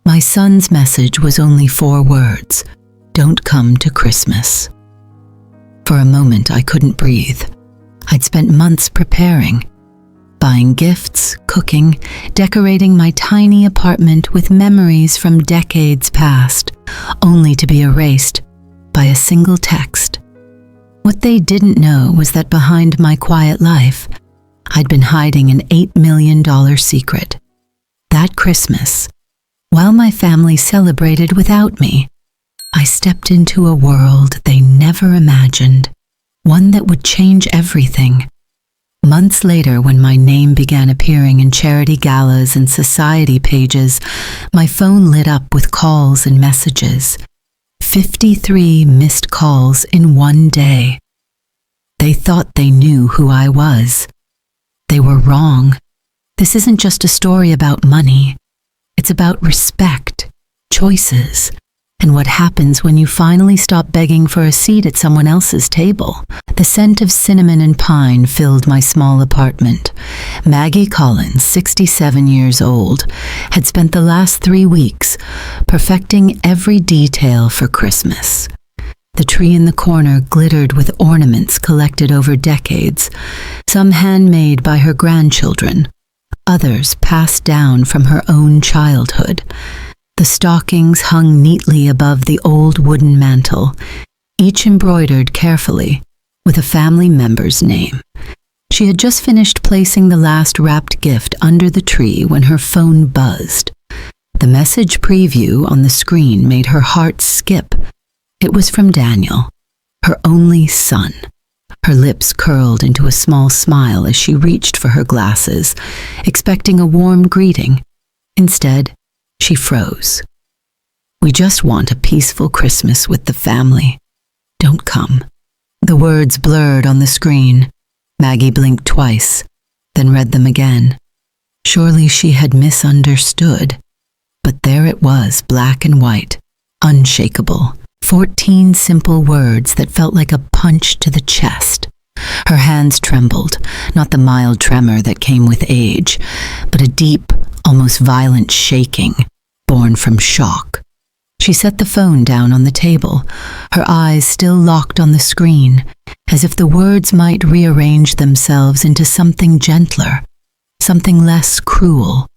My son's message was only 4 words: "Don't come to Christmas." For a moment, I couldn't breathe. I'd spent months preparing, buying gifts, cooking, decorating my tiny apartment with memories from decades past, only to be erased by a single text. What they didn't know was that behind my quiet life, I'd been hiding an $8 million secret. That Christmas, while my family celebrated without me, I stepped into a world they never imagined, one that would change everything. Months later, when my name began appearing in charity galas and society pages, my phone lit up with calls and messages. 53 missed calls in one day. They thought they knew who I was. They were wrong. This isn't just a story about money. It's about respect, choices, and what happens when you finally stop begging for a seat at someone else's table. The scent of cinnamon and pine filled my small apartment. Maggie Collins, 67 years old, had spent the last 3 weeks perfecting every detail for Christmas. The tree in the corner glittered with ornaments collected over decades, some handmade by her grandchildren, others passed down from her own childhood. The stockings hung neatly above the old wooden mantel, each embroidered carefully with a family member's name. She had just finished placing the last wrapped gift under the tree when her phone buzzed. The message preview on the screen made her heart skip. It was from Daniel, her only son. Her lips curled into a small smile as she reached for her glasses, expecting a warm greeting. Instead, she froze. "We just want a peaceful Christmas with the family. Don't come." The words blurred on the screen. Maggie blinked twice, then read them again. Surely she had misunderstood. But there it was, black and white, unshakable. 14 simple words that felt like a punch to the chest. Her hands trembled, not the mild tremor that came with age, but a deep, almost violent shaking, born from shock. She set the phone down on the table, her eyes still locked on the screen, as if the words might rearrange themselves into something gentler, something less cruel.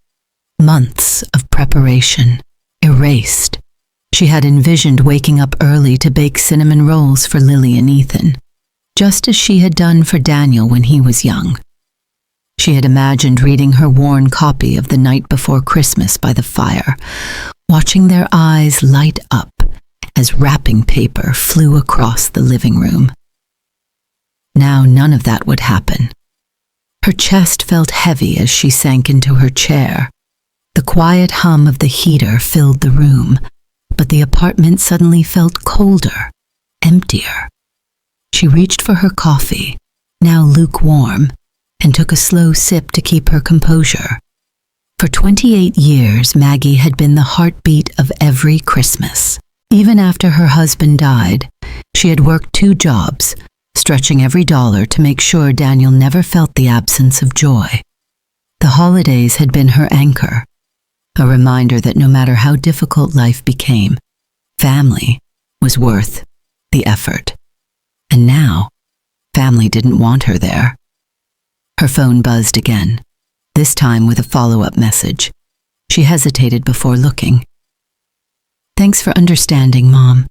Months of preparation, erased. She had envisioned waking up early to bake cinnamon rolls for Lily and Ethan, just as she had done for Daniel when he was young. She had imagined reading her worn copy of The Night Before Christmas by the fire, watching their eyes light up as wrapping paper flew across the living room. Now none of that would happen. Her chest felt heavy as she sank into her chair. The quiet hum of the heater filled the room, but the apartment suddenly felt colder, emptier. She reached for her coffee, now lukewarm, and took a slow sip to keep her composure. For 28 years, Maggie had been the heartbeat of every Christmas. Even after her husband died, she had worked 2 jobs, stretching every dollar to make sure Daniel never felt the absence of joy. The holidays had been her anchor, a reminder that no matter how difficult life became, family was worth the effort. And now, family didn't want her there. Her phone buzzed again, this time with a follow-up message. She hesitated before looking. "Thanks for understanding, Mom.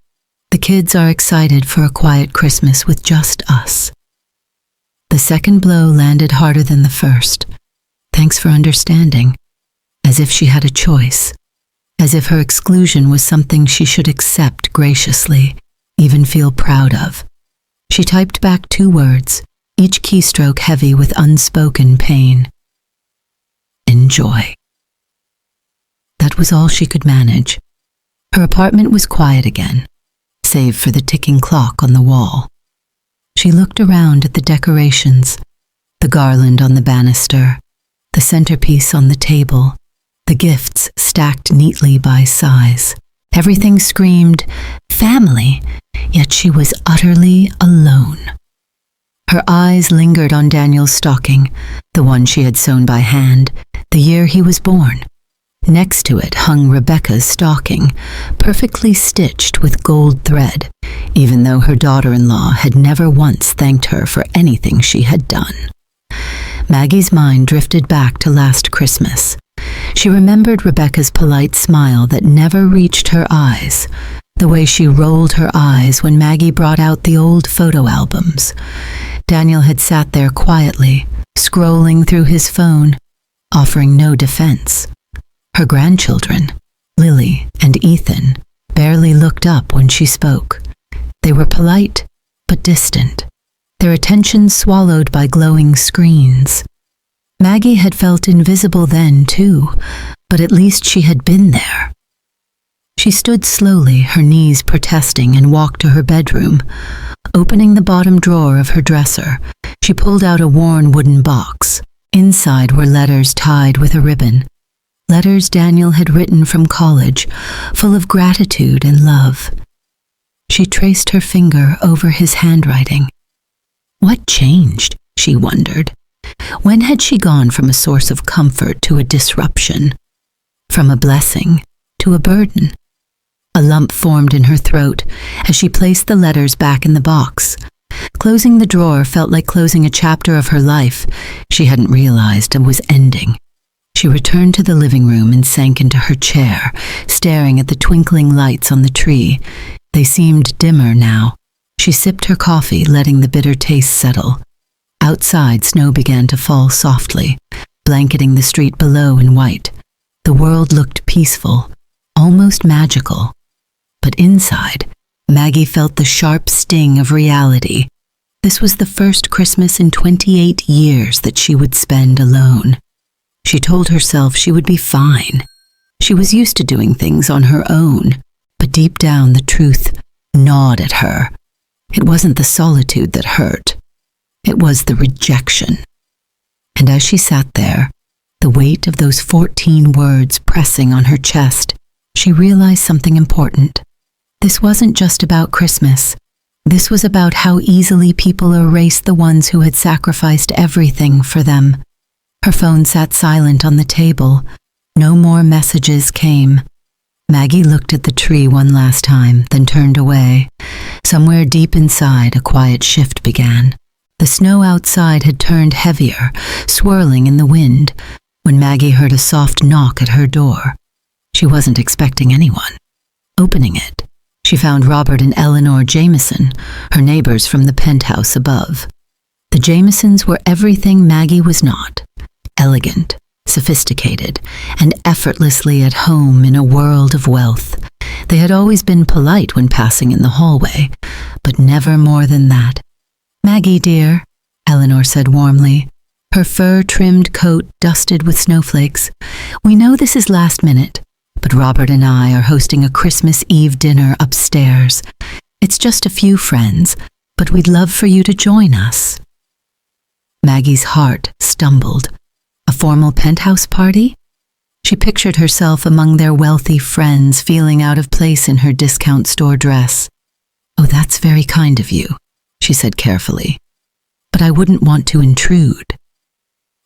The kids are excited for a quiet Christmas with just us." The second blow landed harder than the first. Thanks for understanding. As if she had a choice. As if her exclusion was something she should accept graciously, even feel proud of. She typed back 2 words, each keystroke heavy with unspoken pain. "Enjoy." That was all she could manage. Her apartment was quiet again, save for the ticking clock on the wall. She looked around at the decorations, the garland on the banister, the centerpiece on the table, the gifts stacked neatly by size. Everything screamed family, yet she was utterly alone. Her eyes lingered on Daniel's stocking, the one she had sewn by hand, the year he was born. Next to it hung Rebecca's stocking, perfectly stitched with gold thread, even though her daughter-in-law had never once thanked her for anything she had done. Maggie's mind drifted back to last Christmas. She remembered Rebecca's polite smile that never reached her eyes, the way she rolled her eyes when Maggie brought out the old photo albums. Daniel had sat there quietly, scrolling through his phone, offering no defense. Her grandchildren, Lily and Ethan, barely looked up when she spoke. They were polite, but distant, their attention swallowed by glowing screens. Maggie had felt invisible then, too, but at least she had been there. She stood slowly, her knees protesting, and walked to her bedroom. Opening the bottom drawer of her dresser, she pulled out a worn wooden box. Inside were letters tied with a ribbon. Letters Daniel had written from college, full of gratitude and love. She traced her finger over his handwriting. What changed, she wondered. When had she gone from a source of comfort to a disruption? From a blessing to a burden? A lump formed in her throat as she placed the letters back in the box. Closing the drawer felt like closing a chapter of her life she hadn't realized and was ending. She returned to the living room and sank into her chair, staring at the twinkling lights on the tree. They seemed dimmer now. She sipped her coffee, letting the bitter taste settle. Outside, snow began to fall softly, blanketing the street below in white. The world looked peaceful, almost magical. But inside, Maggie felt the sharp sting of reality. This was the first Christmas in 28 years that she would spend alone. She told herself she would be fine. She was used to doing things on her own, but deep down the truth gnawed at her. It wasn't the solitude that hurt. It was the rejection. And as she sat there, the weight of those 14 words pressing on her chest, she realized something important. This wasn't just about Christmas. This was about how easily people erase the ones who had sacrificed everything for them. Her phone sat silent on the table. No more messages came. Maggie looked at the tree one last time, then turned away. Somewhere deep inside, a quiet shift began. The snow outside had turned heavier, swirling in the wind, when Maggie heard a soft knock at her door. She wasn't expecting anyone. Opening it, she found Robert and Eleanor Jameson, her neighbors from the penthouse above. The Jamesons were everything Maggie was not. Elegant, sophisticated, and effortlessly at home in a world of wealth. They had always been polite when passing in the hallway, but never more than that. "Maggie, dear," Eleanor said warmly, her fur-trimmed coat dusted with snowflakes. "We know this is last minute, but Robert and I are hosting a Christmas Eve dinner upstairs. It's just a few friends, but we'd love for you to join us." Maggie's heart stumbled. A formal penthouse party? She pictured herself among their wealthy friends, feeling out of place in her discount store dress. "Oh, that's very kind of you," she said carefully. "But I wouldn't want to intrude."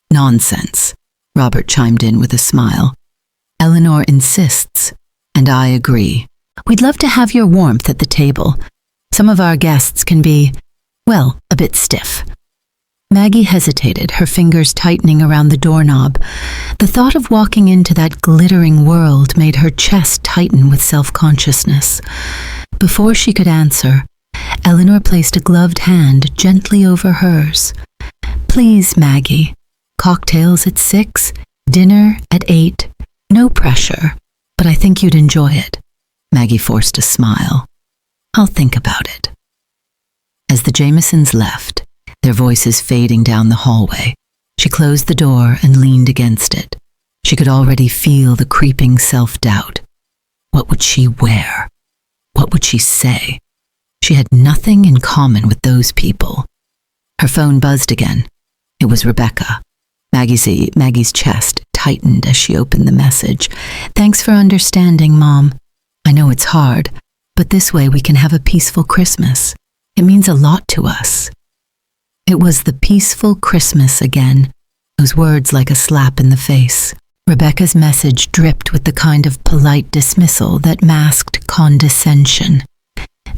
"Nonsense," Robert chimed in with a smile. "Eleanor insists, and I agree. We'd love to have your warmth at the table. Some of our guests can be, well, a bit stiff." Maggie hesitated, her fingers tightening around the doorknob. The thought of walking into that glittering world made her chest tighten with self-consciousness. Before she could answer, Eleanor placed a gloved hand gently over hers. "Please, Maggie. Cocktails at 6, dinner at 8. No pressure, but I think you'd enjoy it." Maggie forced a smile. "I'll think about it." As the Jamesons left, their voices fading down the hallway, she closed the door and leaned against it. She could already feel the creeping self-doubt. What would she wear? What would she say? She had nothing in common with those people. Her phone buzzed again. It was Rebecca. Maggie's chest tightened as she opened the message. "Thanks for understanding, Mom. I know it's hard, but this way we can have a peaceful Christmas. It means a lot to us." It was the peaceful Christmas again, those words like a slap in the face. Rebecca's message dripped with the kind of polite dismissal that masked condescension.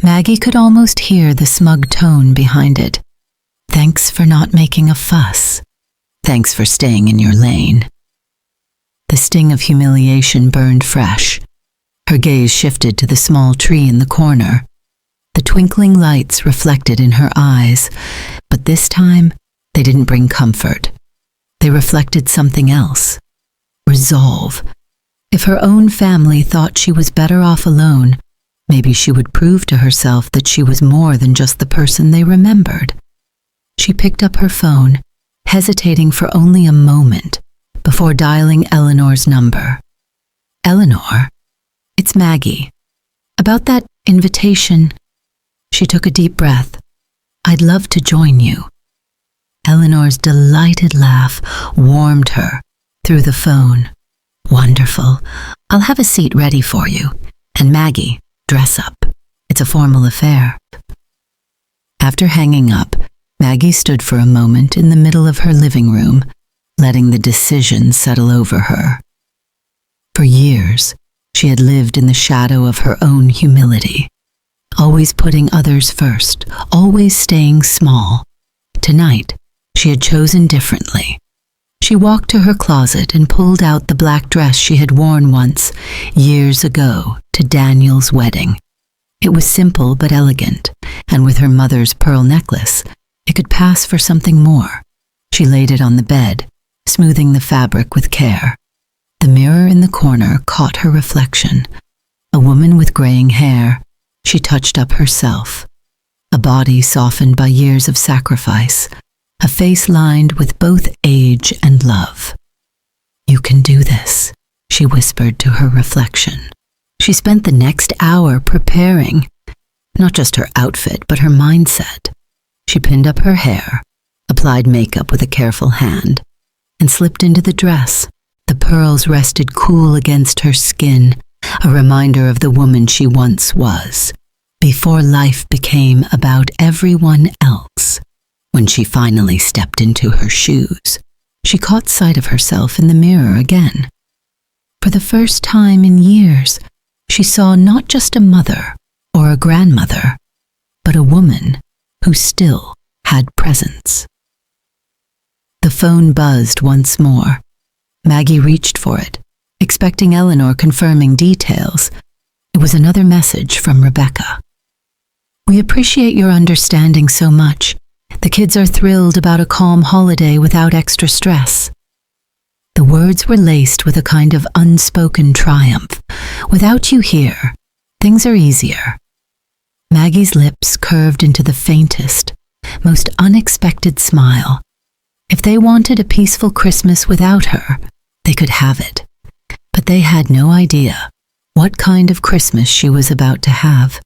Maggie could almost hear the smug tone behind it. Thanks for not making a fuss. Thanks for staying in your lane. The sting of humiliation burned fresh. Her gaze shifted to the small tree in the corner. The twinkling lights reflected in her eyes, but this time they didn't bring comfort. They reflected something else. Resolve. If her own family thought she was better off alone, maybe she would prove to herself that she was more than just the person they remembered. She picked up her phone, hesitating for only a moment before dialing Eleanor's number. Eleanor? It's Maggie. About that invitation. She took a deep breath. I'd love to join you. Eleanor's delighted laugh warmed her through the phone. Wonderful. I'll have a seat ready for you. And Maggie, dress up. It's a formal affair. After hanging up, Maggie stood for a moment in the middle of her living room, letting the decision settle over her. For years, she had lived in the shadow of her own humility, always putting others first, always staying small. Tonight, she had chosen differently. She walked to her closet and pulled out the black dress she had worn once, years ago, to Daniel's wedding. It was simple but elegant, and with her mother's pearl necklace, it could pass for something more. She laid it on the bed, smoothing the fabric with care. The mirror in the corner caught her reflection. A woman with graying hair, she touched up herself. A body softened by years of sacrifice. A face lined with both age and love. You can do this, she whispered to her reflection. She spent the next hour preparing, not just her outfit, but her mindset. She pinned up her hair, applied makeup with a careful hand, and slipped into the dress. The pearls rested cool against her skin, a reminder of the woman she once was, before life became about everyone else. When she finally stepped into her shoes, she caught sight of herself in the mirror again. For the first time in years, she saw not just a mother or a grandmother, but a woman who still had presence. The phone buzzed once more. Maggie reached for it, expecting Eleanor confirming details. It was another message from Rebecca. We appreciate your understanding so much. The kids are thrilled about a calm holiday without extra stress. The words were laced with a kind of unspoken triumph. Without you here, things are easier. Maggie's lips curved into the faintest, most unexpected smile. If they wanted a peaceful Christmas without her, they could have it. But they had no idea what kind of Christmas she was about to have.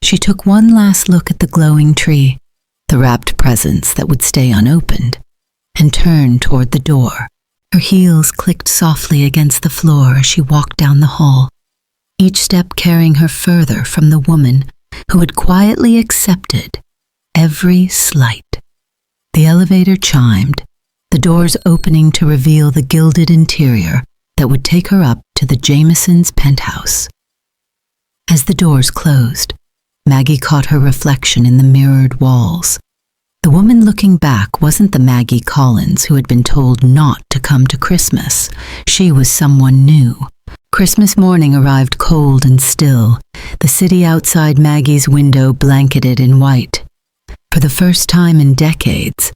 She took one last look at the glowing tree, the wrapped presents that would stay unopened, and turned toward the door. Her heels clicked softly against the floor as she walked down the hall, each step carrying her further from the woman who had quietly accepted every slight. The elevator chimed, the doors opening to reveal the gilded interior that would take her up to the Jamesons' penthouse. As the doors closed, Maggie caught her reflection in the mirrored walls. The woman looking back wasn't the Maggie Collins who had been told not to come to Christmas. She was someone new. Christmas morning arrived cold and still, the city outside Maggie's window blanketed in white. For the first time in decades,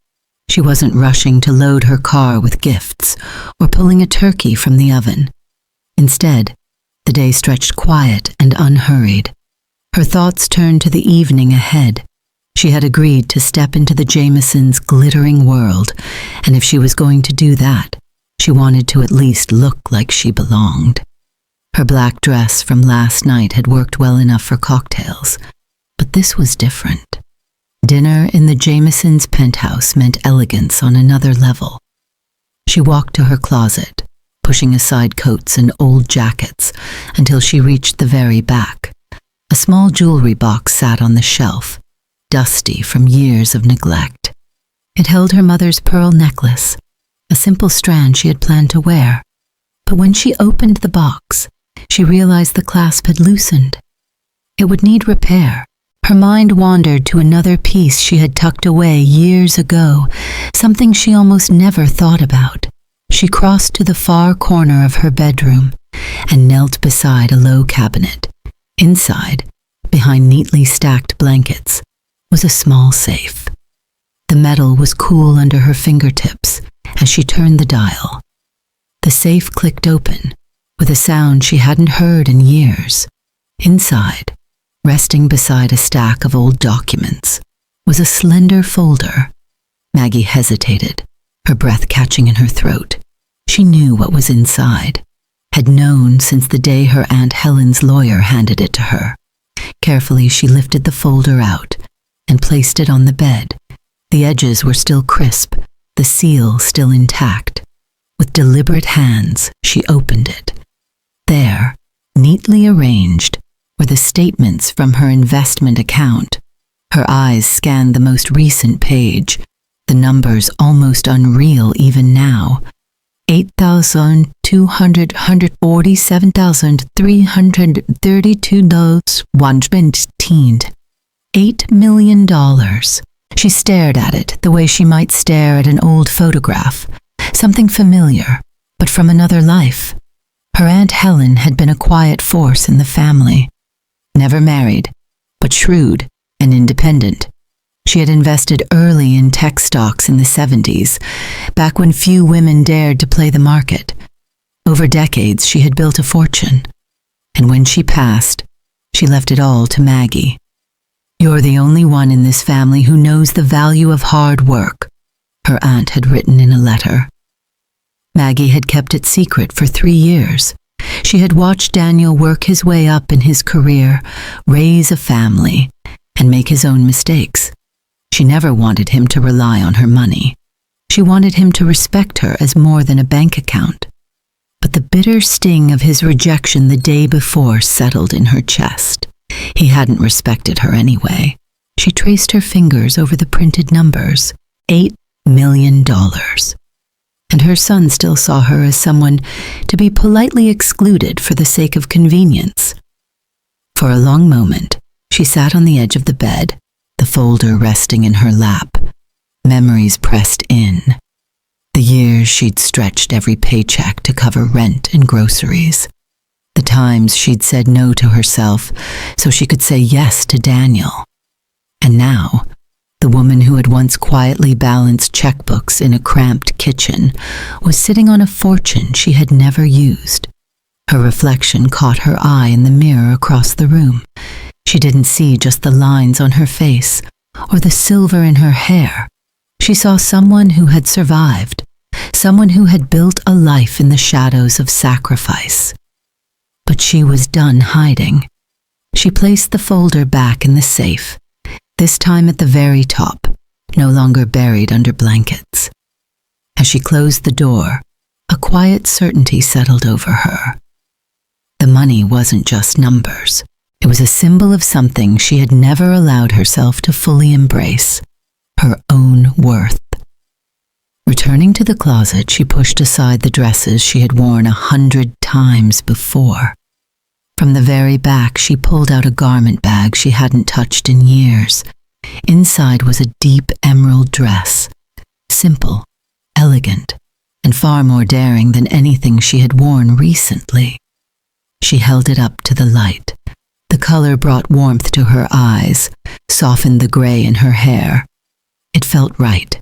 she wasn't rushing to load her car with gifts or pulling a turkey from the oven. Instead, the day stretched quiet and unhurried. Her thoughts turned to the evening ahead. She had agreed to step into the Jamesons' glittering world, and if she was going to do that, she wanted to at least look like she belonged. Her black dress from last night had worked well enough for cocktails, but this was different. Dinner in the Jamesons' penthouse meant elegance on another level. She walked to her closet, pushing aside coats and old jackets until she reached the very back. A small jewelry box sat on the shelf, dusty from years of neglect. It held her mother's pearl necklace, a simple strand she had planned to wear. But when she opened the box, she realized the clasp had loosened. It would need repair. Her mind wandered to another piece she had tucked away years ago, something she almost never thought about. She crossed to the far corner of her bedroom and knelt beside a low cabinet. Inside, behind neatly stacked blankets, was a small safe. The metal was cool under her fingertips as she turned the dial. The safe clicked open with a sound she hadn't heard in years. Inside, resting beside a stack of old documents, was a slender folder. Maggie hesitated, her breath catching in her throat. She knew what was inside, had known since the day her Aunt Helen's lawyer handed it to her. Carefully, she lifted the folder out and placed it on the bed. The edges were still crisp, the seal still intact. With deliberate hands, she opened it. There, neatly arranged, were the statements from her investment account. Her eyes scanned the most recent page, the numbers almost unreal even now. $8,247,332.1. $8 million. She stared at it the way she might stare at an old photograph, something familiar, but from another life. Her Aunt Helen had been a quiet force in the family. Never married, but shrewd and independent. She had invested early in tech stocks in the 70s, back when few women dared to play the market. Over decades, she had built a fortune. And when she passed, she left it all to Maggie. "You're the only one in this family who knows the value of hard work," her aunt had written in a letter. Maggie had kept it secret for 3 years. She had watched Daniel work his way up in his career, raise a family, and make his own mistakes. She never wanted him to rely on her money. She wanted him to respect her as more than a bank account. But the bitter sting of his rejection the day before settled in her chest. He hadn't respected her anyway. She traced her fingers over the printed numbers. $8 million. And her son still saw her as someone to be politely excluded for the sake of convenience. For a long moment, she sat on the edge of the bed, the folder resting in her lap. Memories pressed in. The years she'd stretched every paycheck to cover rent and groceries. The times she'd said no to herself so she could say yes to Daniel. And now, the woman who had once quietly balanced checkbooks in a cramped kitchen was sitting on a fortune she had never used. Her reflection caught her eye in the mirror across the room. She didn't see just the lines on her face or the silver in her hair. She saw someone who had survived, someone who had built a life in the shadows of sacrifice. But she was done hiding. She placed the folder back in the safe, this time at the very top, no longer buried under blankets. As she closed the door, a quiet certainty settled over her. The money wasn't just numbers. It was a symbol of something she had never allowed herself to fully embrace, her own worth. Returning to the closet, she pushed aside the dresses she had worn 100 times before. From the very back, she pulled out a garment bag she hadn't touched in years. Inside was a deep emerald dress, simple, elegant, and far more daring than anything she had worn recently. She held it up to the light. The color brought warmth to her eyes, softened the gray in her hair. It felt right.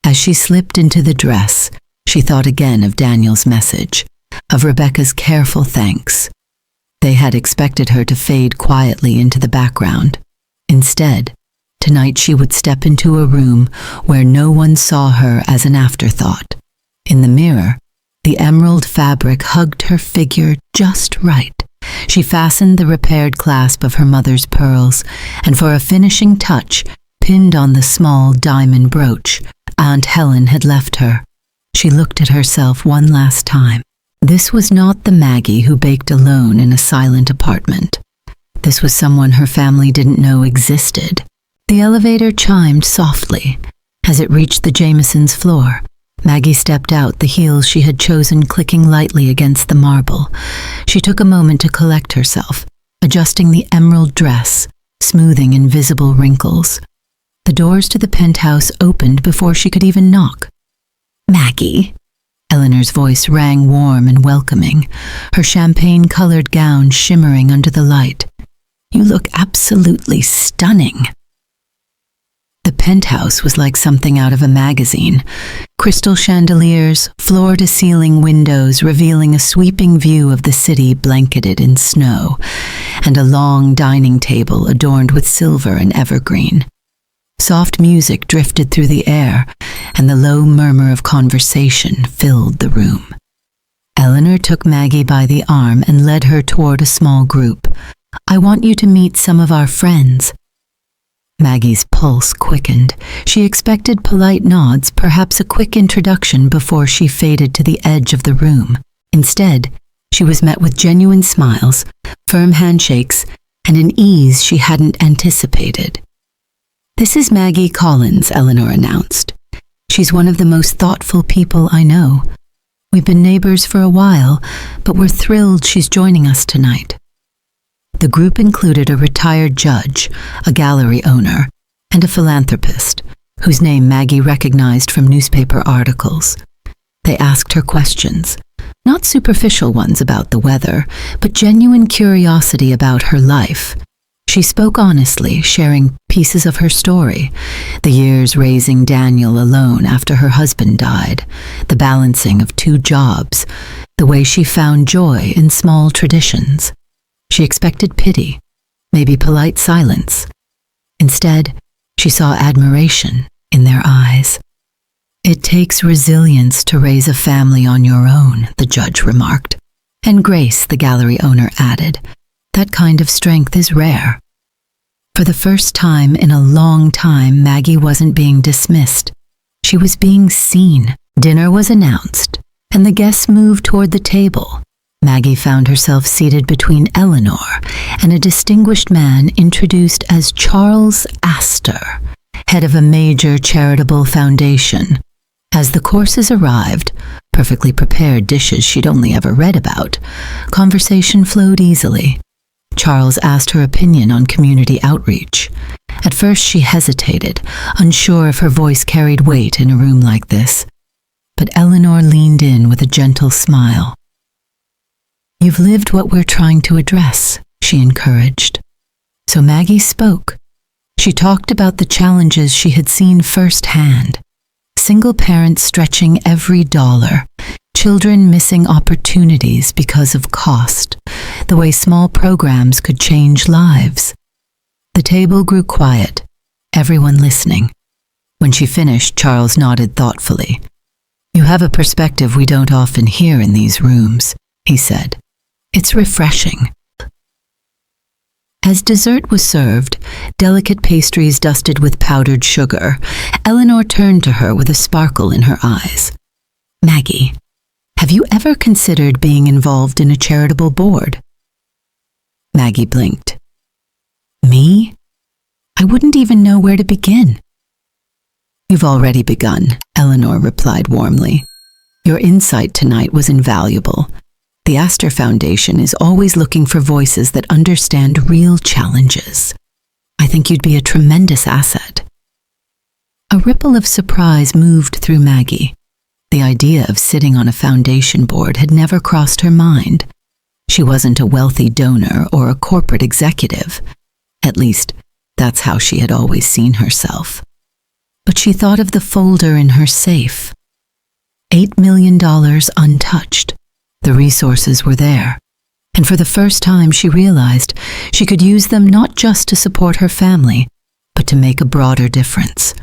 As she slipped into the dress, she thought again of Daniel's message, of Rebecca's careful thanks. They had expected her to fade quietly into the background. Instead, tonight she would step into a room where no one saw her as an afterthought. In the mirror, the emerald fabric hugged her figure just right. She fastened the repaired clasp of her mother's pearls, and for a finishing touch, pinned on the small diamond brooch Aunt Helen had left her. She looked at herself one last time. This was not the Maggie who baked alone in a silent apartment. This was someone her family didn't know existed. The elevator chimed softly as it reached the Jamesons' floor. Maggie stepped out, the heels she had chosen clicking lightly against the marble. She took a moment to collect herself, adjusting the emerald dress, smoothing invisible wrinkles. The doors to the penthouse opened before she could even knock. "Maggie." Eleanor's voice rang warm and welcoming, her champagne-colored gown shimmering under the light. "You look absolutely stunning." The penthouse was like something out of a magazine. Crystal chandeliers, floor-to-ceiling windows revealing a sweeping view of the city blanketed in snow, and a long dining table adorned with silver and evergreen. Soft music drifted through the air, and the low murmur of conversation filled the room. Eleanor took Maggie by the arm and led her toward a small group. "I want you to meet some of our friends." Maggie's pulse quickened. She expected polite nods, perhaps a quick introduction before she faded to the edge of the room. Instead, she was met with genuine smiles, firm handshakes, and an ease she hadn't anticipated. "This is Maggie Collins," Eleanor announced. "She's one of the most thoughtful people I know. We've been neighbors for a while, but we're thrilled she's joining us tonight." The group included a retired judge, a gallery owner, and a philanthropist, whose name Maggie recognized from newspaper articles. They asked her questions, not superficial ones about the weather, but genuine curiosity about her life. She spoke honestly, sharing pieces of her story, the years raising Daniel alone after her husband died, the balancing of 2 jobs, the way she found joy in small traditions. She expected pity, maybe polite silence. Instead, she saw admiration in their eyes. "It takes resilience to raise a family on your own," the judge remarked. "And grace," the gallery owner added. "That kind of strength is rare." For the first time in a long time, Maggie wasn't being dismissed. She was being seen. Dinner was announced, and the guests moved toward the table. Maggie found herself seated between Eleanor and a distinguished man introduced as Charles Astor, head of a major charitable foundation. As the courses arrived, perfectly prepared dishes she'd only ever read about, conversation flowed easily. Charles asked her opinion on community outreach. At first she hesitated, unsure if her voice carried weight in a room like this. But Eleanor leaned in with a gentle smile. "You've lived what we're trying to address," she encouraged. So Maggie spoke. She talked about the challenges she had seen firsthand. Single parents stretching every dollar, children missing opportunities because of cost, the way small programs could change lives. The table grew quiet, everyone listening. When she finished, Charles nodded thoughtfully. "You have a perspective we don't often hear in these rooms," he said. "It's refreshing." As dessert was served, delicate pastries dusted with powdered sugar, Eleanor turned to her with a sparkle in her eyes. "Maggie, have you ever considered being involved in a charitable board?" Maggie blinked. "Me? I wouldn't even know where to begin." "You've already begun," Eleanor replied warmly. "Your insight tonight was invaluable. The Astor Foundation is always looking for voices that understand real challenges. I think you'd be a tremendous asset." A ripple of surprise moved through Maggie. The idea of sitting on a foundation board had never crossed her mind. She wasn't a wealthy donor or a corporate executive. At least, that's how she had always seen herself. But she thought of the folder in her safe. $8 million untouched. The resources were there, and for the first time she realized she could use them not just to support her family, but to make a broader difference.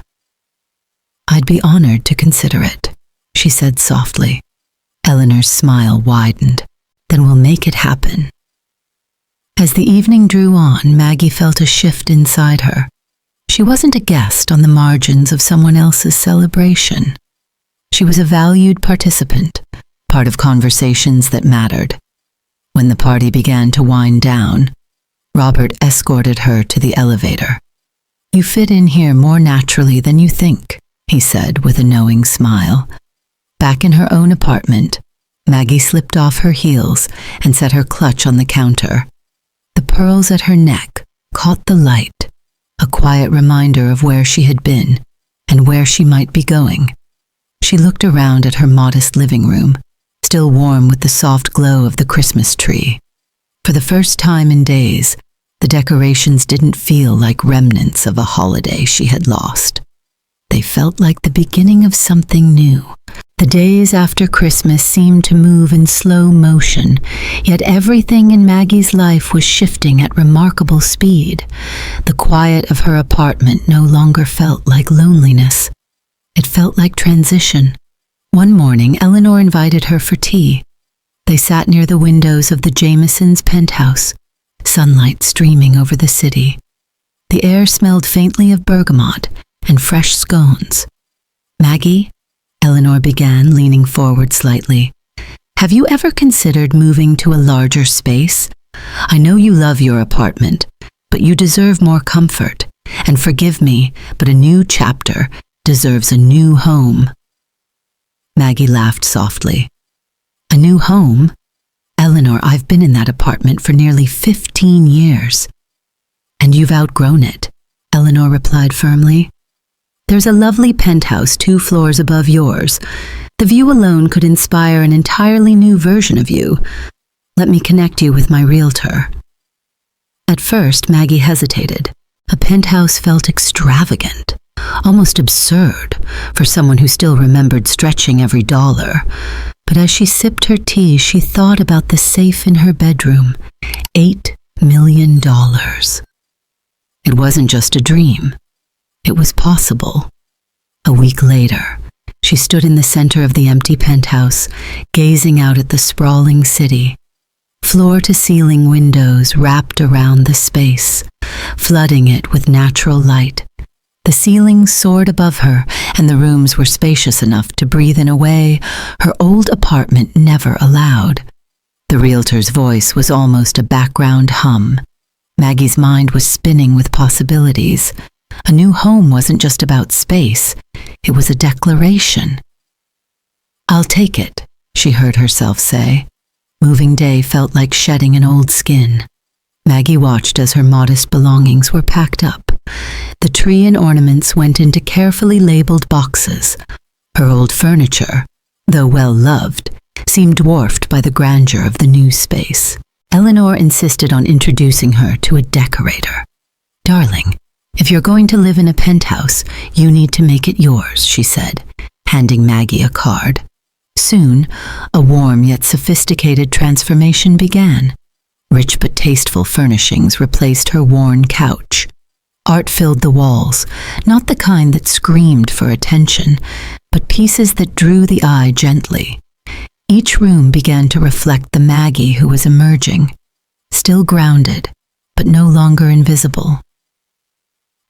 "I'd be honored to consider it," she said softly. Eleanor's smile widened. "Then we'll make it happen." As the evening drew on, Maggie felt a shift inside her. She wasn't a guest on the margins of someone else's celebration. She was a valued participant, part of conversations that mattered. When the party began to wind down, Robert escorted her to the elevator. "You fit in here more naturally than you think," he said with a knowing smile. Back in her own apartment, Maggie slipped off her heels and set her clutch on the counter. The pearls at her neck caught the light, a quiet reminder of where she had been and where she might be going. She looked around at her modest living room, still warm with the soft glow of the Christmas tree. For the first time in days, the decorations didn't feel like remnants of a holiday she had lost. They felt like the beginning of something new. The days after Christmas seemed to move in slow motion, yet everything in Maggie's life was shifting at remarkable speed. The quiet of her apartment no longer felt like loneliness. It felt like transition. One morning, Eleanor invited her for tea. They sat near the windows of the Jamesons' penthouse, sunlight streaming over the city. The air smelled faintly of bergamot and fresh scones. "Maggie," Eleanor began, leaning forward slightly, "have you ever considered moving to a larger space? I know you love your apartment, but you deserve more comfort. And forgive me, but a new chapter deserves a new home." Maggie laughed softly. "A new home? Eleanor, I've been in that apartment for nearly 15 years. And you've outgrown it," Eleanor replied firmly. "There's a lovely penthouse 2 floors above yours. The view alone could inspire an entirely new version of you. Let me connect you with my realtor." At first, Maggie hesitated. A penthouse felt extravagant, almost absurd for someone who still remembered stretching every dollar. But as she sipped her tea, she thought about the safe in her bedroom. $8 million. It wasn't just a dream. It was possible. A week later, she stood in the center of the empty penthouse, gazing out at the sprawling city. Floor-to-ceiling windows wrapped around the space, flooding it with natural light. The ceilings soared above her, and the rooms were spacious enough to breathe in a way her old apartment never allowed. The realtor's voice was almost a background hum. Maggie's mind was spinning with possibilities. A new home wasn't just about space, it was a declaration. "I'll take it," she heard herself say. Moving day felt like shedding an old skin. Maggie watched as her modest belongings were packed up. The tree and ornaments went into carefully labeled boxes. Her old furniture, though well-loved, seemed dwarfed by the grandeur of the new space. Eleanor insisted on introducing her to a decorator. "Darling, if you're going to live in a penthouse, you need to make it yours," she said, handing Maggie a card. Soon, a warm yet sophisticated transformation began. Rich but tasteful furnishings replaced her worn couch. Art filled the walls, not the kind that screamed for attention, but pieces that drew the eye gently. Each room began to reflect the Maggie who was emerging, still grounded, but no longer invisible.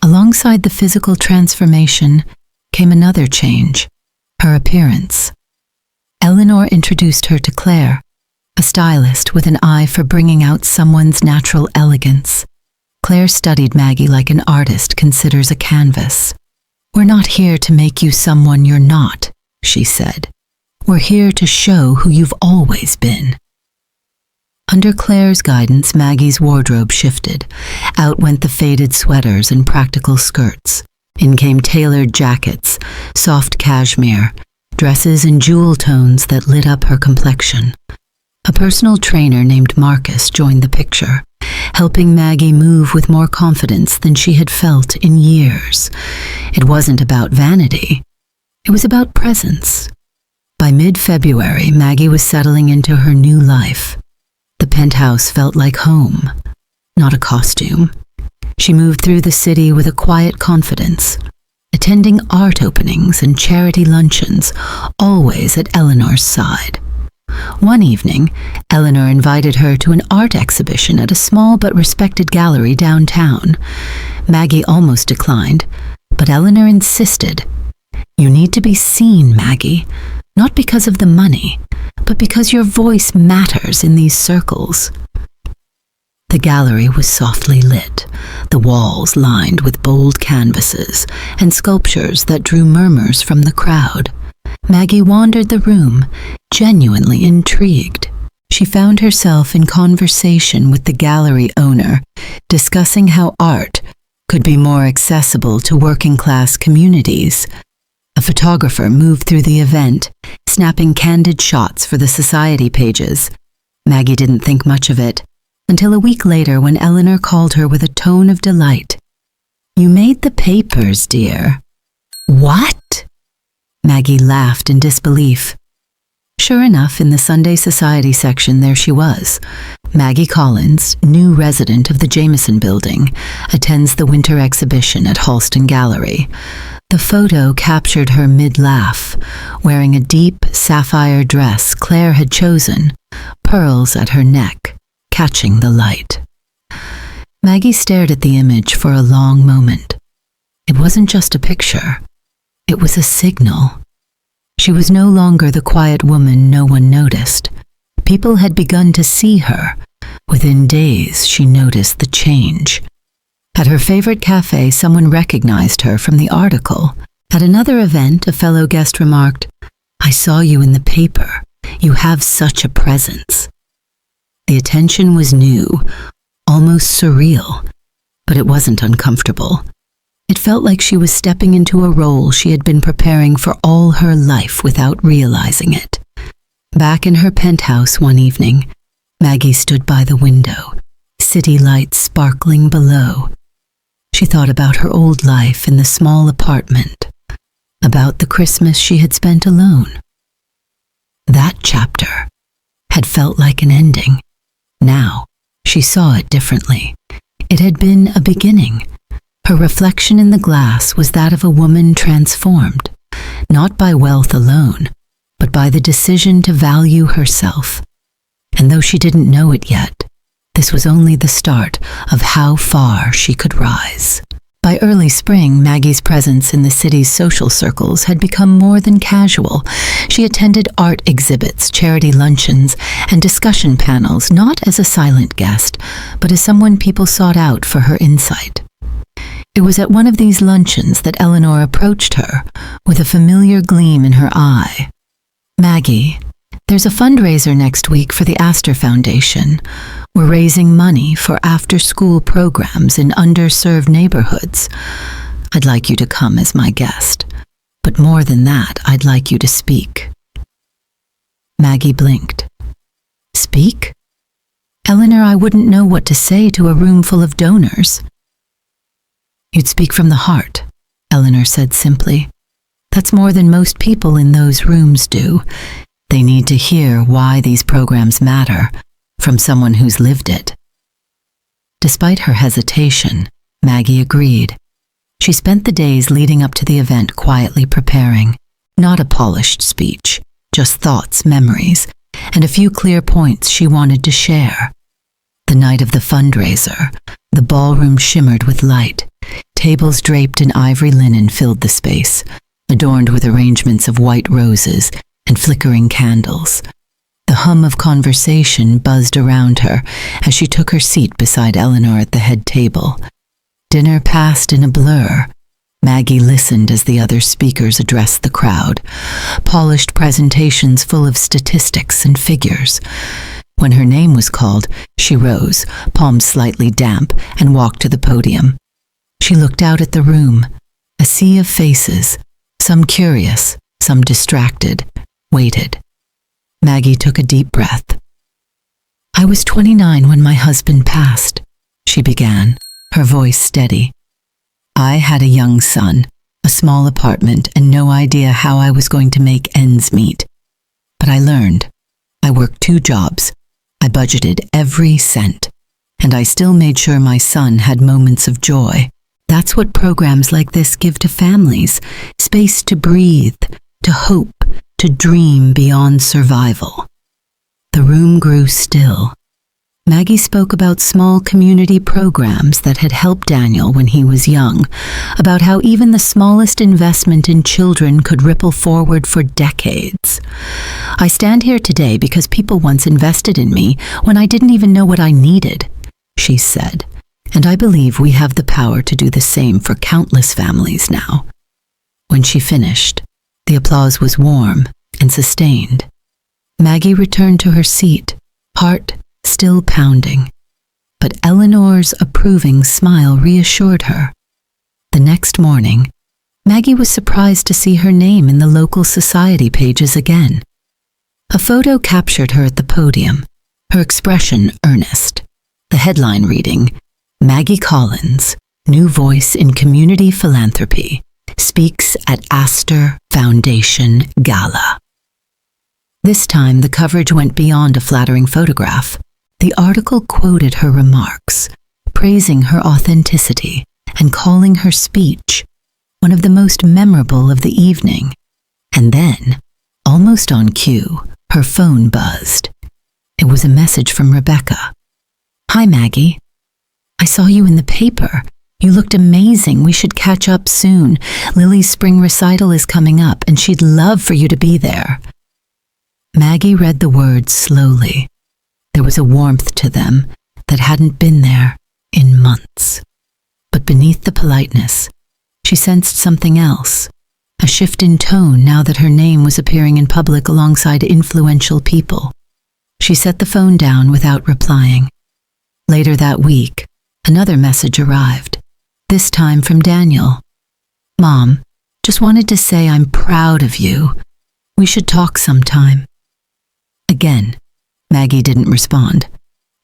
Alongside the physical transformation came another change, her appearance. Eleanor introduced her to Claire, a stylist with an eye for bringing out someone's natural elegance. Claire studied Maggie like an artist considers a canvas. "We're not here to make you someone you're not," she said. "We're here to show who you've always been." Under Claire's guidance, Maggie's wardrobe shifted. Out went the faded sweaters and practical skirts. In came tailored jackets, soft cashmere, dresses in jewel tones that lit up her complexion. A personal trainer named Marcus joined the picture, helping Maggie move with more confidence than she had felt in years. It wasn't about vanity. It was about presence. By mid-February, Maggie was settling into her new life. The penthouse felt like home, not a costume. She moved through the city with a quiet confidence, attending art openings and charity luncheons, always at Eleanor's side. One evening, Eleanor invited her to an art exhibition at a small but respected gallery downtown. Maggie almost declined, but Eleanor insisted. "You need to be seen, Maggie, not because of the money, but because your voice matters in these circles." The gallery was softly lit, the walls lined with bold canvases and sculptures that drew murmurs from the crowd. Maggie wandered the room, genuinely intrigued. She found herself in conversation with the gallery owner, discussing how art could be more accessible to working-class communities. A photographer moved through the event, snapping candid shots for the society pages. Maggie didn't think much of it, until a week later when Eleanor called her with a tone of delight. "You made the papers, dear." "What?" Maggie laughed in disbelief. Sure enough, in the Sunday Society section there she was. Maggie Collins, new resident of the Jameson Building, attends the winter exhibition at Halston Gallery. The photo captured her mid-laugh, wearing a deep sapphire dress Claire had chosen, pearls at her neck, catching the light. Maggie stared at the image for a long moment. It wasn't just a picture. It was a signal. She was no longer the quiet woman no one noticed. People had begun to see her. Within days, she noticed the change. At her favorite cafe, someone recognized her from the article. At another event, a fellow guest remarked, "I saw you in the paper. You have such a presence." The attention was new, almost surreal, but it wasn't uncomfortable. It felt like she was stepping into a role she had been preparing for all her life without realizing it. Back in her penthouse one evening, Maggie stood by the window, city lights sparkling below. She thought about her old life in the small apartment, about the Christmas she had spent alone. That chapter had felt like an ending. Now, she saw it differently. It had been a beginning. Her reflection in the glass was that of a woman transformed, not by wealth alone, but by the decision to value herself. And though she didn't know it yet, this was only the start of how far she could rise. By early spring, Maggie's presence in the city's social circles had become more than casual. She attended art exhibits, charity luncheons, and discussion panels, not as a silent guest, but as someone people sought out for her insight. It was at one of these luncheons that Eleanor approached her, with a familiar gleam in her eye. "Maggie, there's a fundraiser next week for the Astor Foundation. We're raising money for after-school programs in underserved neighborhoods. I'd like you to come as my guest. But more than that, I'd like you to speak." Maggie blinked. "Speak? Eleanor, I wouldn't know what to say to a room full of donors." "You'd speak from the heart," Eleanor said simply. "That's more than most people in those rooms do. They need to hear why these programs matter from someone who's lived it." Despite her hesitation, Maggie agreed. She spent the days leading up to the event quietly preparing, not a polished speech, just thoughts, memories, and a few clear points she wanted to share. The night of the fundraiser, the ballroom shimmered with light. Tables draped in ivory linen filled the space, adorned with arrangements of white roses and flickering candles. The hum of conversation buzzed around her as she took her seat beside Eleanor at the head table. Dinner passed in a blur. Maggie listened as the other speakers addressed the crowd, polished presentations full of statistics and figures. When her name was called, she rose, palms slightly damp, and walked to the podium. She looked out at the room, a sea of faces, some curious, some distracted, waited. Maggie took a deep breath. "I was 29 when my husband passed," she began, her voice steady. "I had a young son, a small apartment, and no idea how I was going to make ends meet. But I learned. I worked 2 jobs. I budgeted every cent, and I still made sure my son had moments of joy. That's what programs like this give to families, space to breathe, to hope, to dream beyond survival." The room grew still. Maggie spoke about small community programs that had helped Daniel when he was young, about how even the smallest investment in children could ripple forward for decades. "I stand here today because people once invested in me when I didn't even know what I needed," she said. "And I believe we have the power to do the same for countless families now." When she finished, The applause was warm and sustained. Maggie returned to her seat, heart still pounding. But Eleanor's approving smile reassured her. The next morning, Maggie was surprised to see her name in the local society pages again. A photo captured her at the podium, her expression earnest. The headline reading, "Maggie Collins, new voice in community philanthropy, speaks at Astor Foundation Gala." This time, the coverage went beyond a flattering photograph. The article quoted her remarks, praising her authenticity and calling her speech one of the most memorable of the evening. And then, almost on cue, her phone buzzed. It was a message from Rebecca. "Hi, Maggie. I saw you in the paper. You looked amazing. We should catch up soon. Lily's spring recital is coming up, and she'd love for you to be there." Maggie read the words slowly. There was a warmth to them that hadn't been there in months. But beneath the politeness, she sensed something else, a shift in tone now that her name was appearing in public alongside influential people. She set the phone down without replying. Later that week, another message arrived, this time from Daniel. "Mom, just wanted to say I'm proud of you. We should talk sometime." Again, Maggie didn't respond.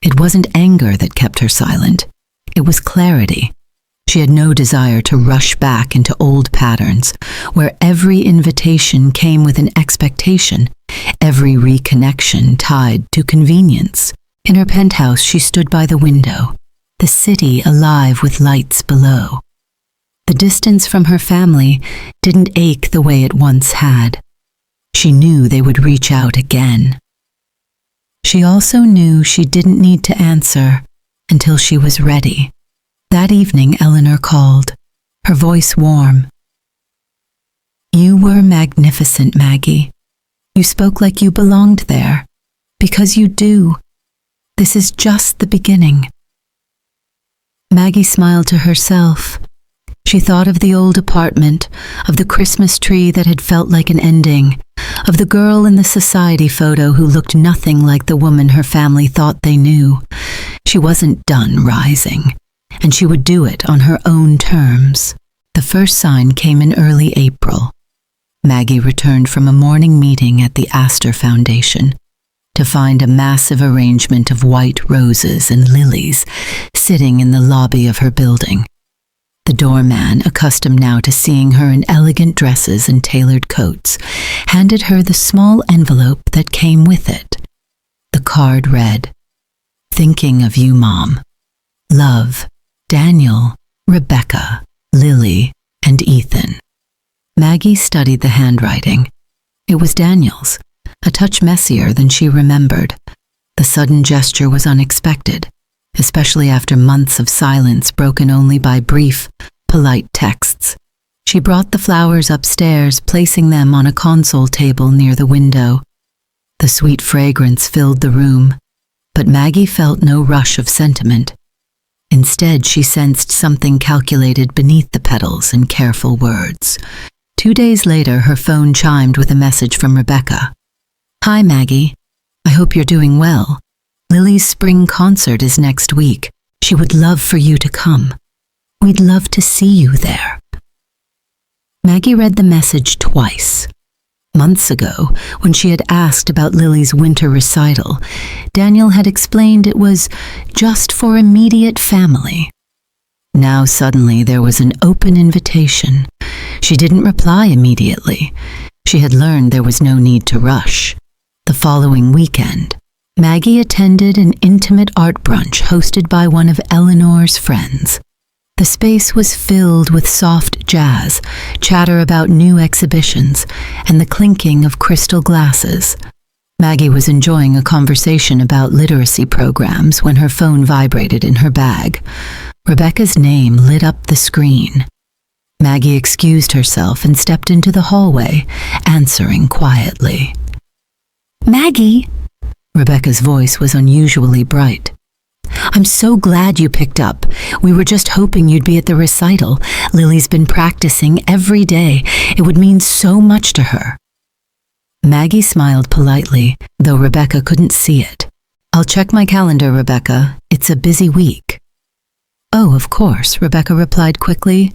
It wasn't anger that kept her silent. It was clarity. She had no desire to rush back into old patterns, where every invitation came with an expectation, every reconnection tied to convenience. In her penthouse, she stood by the window, the city alive with lights below. The distance from her family didn't ache the way it once had. She knew they would reach out again. She also knew she didn't need to answer until she was ready. That evening, Eleanor called, her voice warm. "You were magnificent, Maggie. You spoke like you belonged there, because you do. This is just the beginning." Maggie smiled to herself. She thought of the old apartment, of the Christmas tree that had felt like an ending, of the girl in the society photo who looked nothing like the woman her family thought they knew. She wasn't done rising, and she would do it on her own terms. The first sign came in early April. Maggie returned from a morning meeting at the Astor Foundation to find a massive arrangement of white roses and lilies sitting in the lobby of her building. The doorman, accustomed now to seeing her in elegant dresses and tailored coats, handed her the small envelope that came with it. The card read, "Thinking of you, Mom. Love, Daniel, Rebecca, Lily, and Ethan." Maggie studied the handwriting. It was Daniel's, a touch messier than she remembered. The sudden gesture was unexpected, especially after months of silence broken only by brief, polite texts. She brought the flowers upstairs, placing them on a console table near the window. The sweet fragrance filled the room, but Maggie felt no rush of sentiment. Instead, she sensed something calculated beneath the petals and careful words. 2 days later, her phone chimed with a message from Rebecca. "Hi, Maggie. I hope you're doing well. Lily's spring concert is next week. She would love for you to come. We'd love to see you there." Maggie read the message twice. Months ago, when she had asked about Lily's winter recital, Daniel had explained it was just for immediate family. Now suddenly there was an open invitation. She didn't reply immediately. She had learned there was no need to rush. The following weekend, Maggie attended an intimate art brunch hosted by one of Eleanor's friends. The space was filled with soft jazz, chatter about new exhibitions, and the clinking of crystal glasses. Maggie was enjoying a conversation about literacy programs when her phone vibrated in her bag. Rebecca's name lit up the screen. Maggie excused herself and stepped into the hallway, answering quietly. "Maggie!" Rebecca's voice was unusually bright. I'm so glad you picked up. We were just hoping you'd be at the recital. Lily's been practicing every day. It would mean so much to her. Maggie smiled politely, though Rebecca couldn't see it. I'll check my calendar, Rebecca. It's a busy week. Oh, of course, Rebecca replied quickly.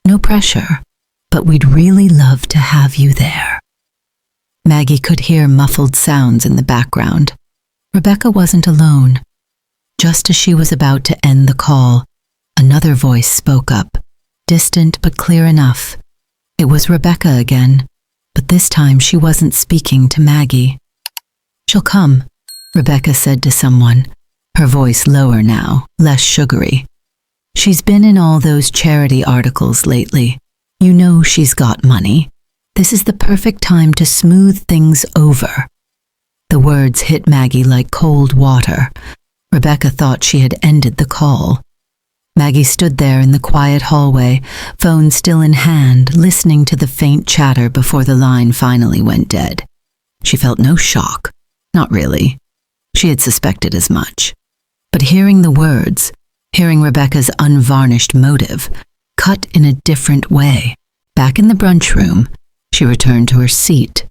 No pressure, but we'd really love to have you there. Maggie could hear muffled sounds in the background. Rebecca wasn't alone. Just as she was about to end the call, another voice spoke up, distant but clear enough. It was Rebecca again, but this time she wasn't speaking to Maggie. She'll come, Rebecca said to someone, her voice lower now, less sugary. She's been in all those charity articles lately. You know she's got money. This is the perfect time to smooth things over. The words hit Maggie like cold water. Rebecca thought she had ended the call. Maggie stood there in the quiet hallway, phone still in hand, listening to the faint chatter before the line finally went dead. She felt no shock. Not really. She had suspected as much. But hearing the words, hearing Rebecca's unvarnished motive, cut in a different way. Back in the brunch room, she returned to her seat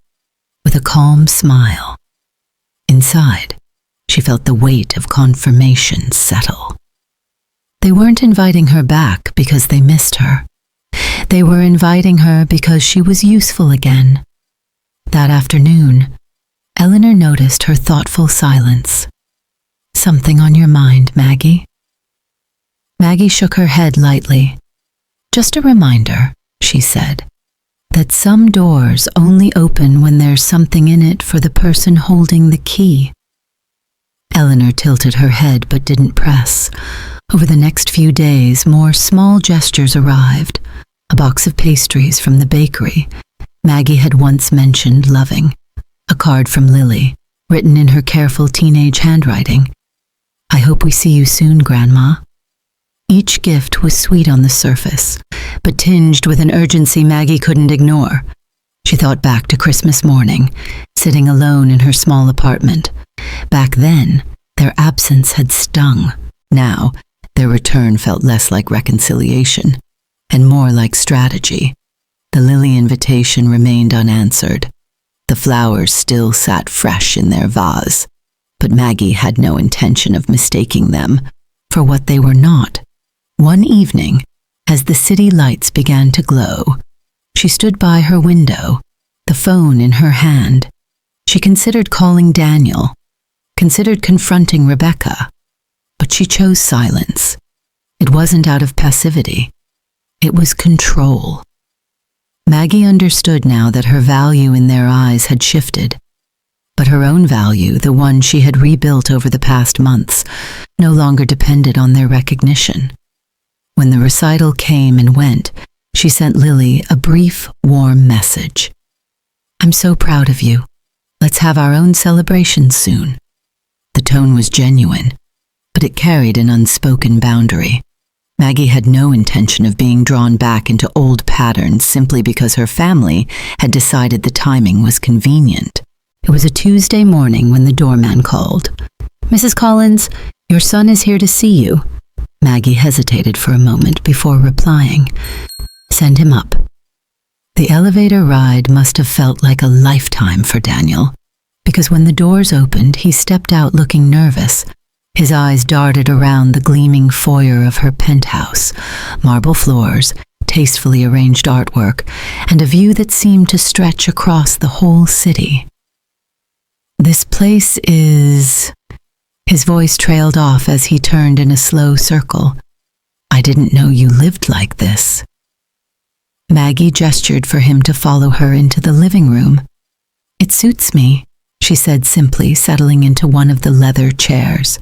with a calm smile. Inside, she felt the weight of confirmation settle. They weren't inviting her back because they missed her. They were inviting her because she was useful again. That afternoon, Eleanor noticed her thoughtful silence. Something on your mind, Maggie? Maggie shook her head lightly. Just a reminder, she said, that some doors only open when there's something in it for the person holding the key. Eleanor tilted her head but didn't press. Over the next few days, more small gestures arrived. A box of pastries from the bakery Maggie had once mentioned loving. A card from Lily, written in her careful teenage handwriting. I hope we see you soon, Grandma. Each gift was sweet on the surface, but tinged with an urgency Maggie couldn't ignore. She thought back to Christmas morning, sitting alone in her small apartment. Back then, their absence had stung. Now, their return felt less like reconciliation, and more like strategy. The Lily invitation remained unanswered. The flowers still sat fresh in their vase, but Maggie had no intention of mistaking them for what they were not. One evening, as the city lights began to glow, she stood by her window, the phone in her hand. She considered calling Daniel, considered confronting Rebecca, but she chose silence. It wasn't out of passivity. It was control. Maggie understood now that her value in their eyes had shifted, but her own value, the one she had rebuilt over the past months, no longer depended on their recognition. When the recital came and went, she sent Lily a brief, warm message. I'm so proud of you. Let's have our own celebration soon. The tone was genuine, but it carried an unspoken boundary. Maggie had no intention of being drawn back into old patterns simply because her family had decided the timing was convenient. It was a Tuesday morning when the doorman called. Mrs. Collins, your son is here to see you. Maggie hesitated for a moment before replying. Send him up. The elevator ride must have felt like a lifetime for Daniel, because when the doors opened, he stepped out looking nervous. His eyes darted around the gleaming foyer of her penthouse, marble floors, tastefully arranged artwork, and a view that seemed to stretch across the whole city. This place is... His voice trailed off as he turned in a slow circle. I didn't know you lived like this. Maggie gestured for him to follow her into the living room. It suits me, she said simply, settling into one of the leather chairs.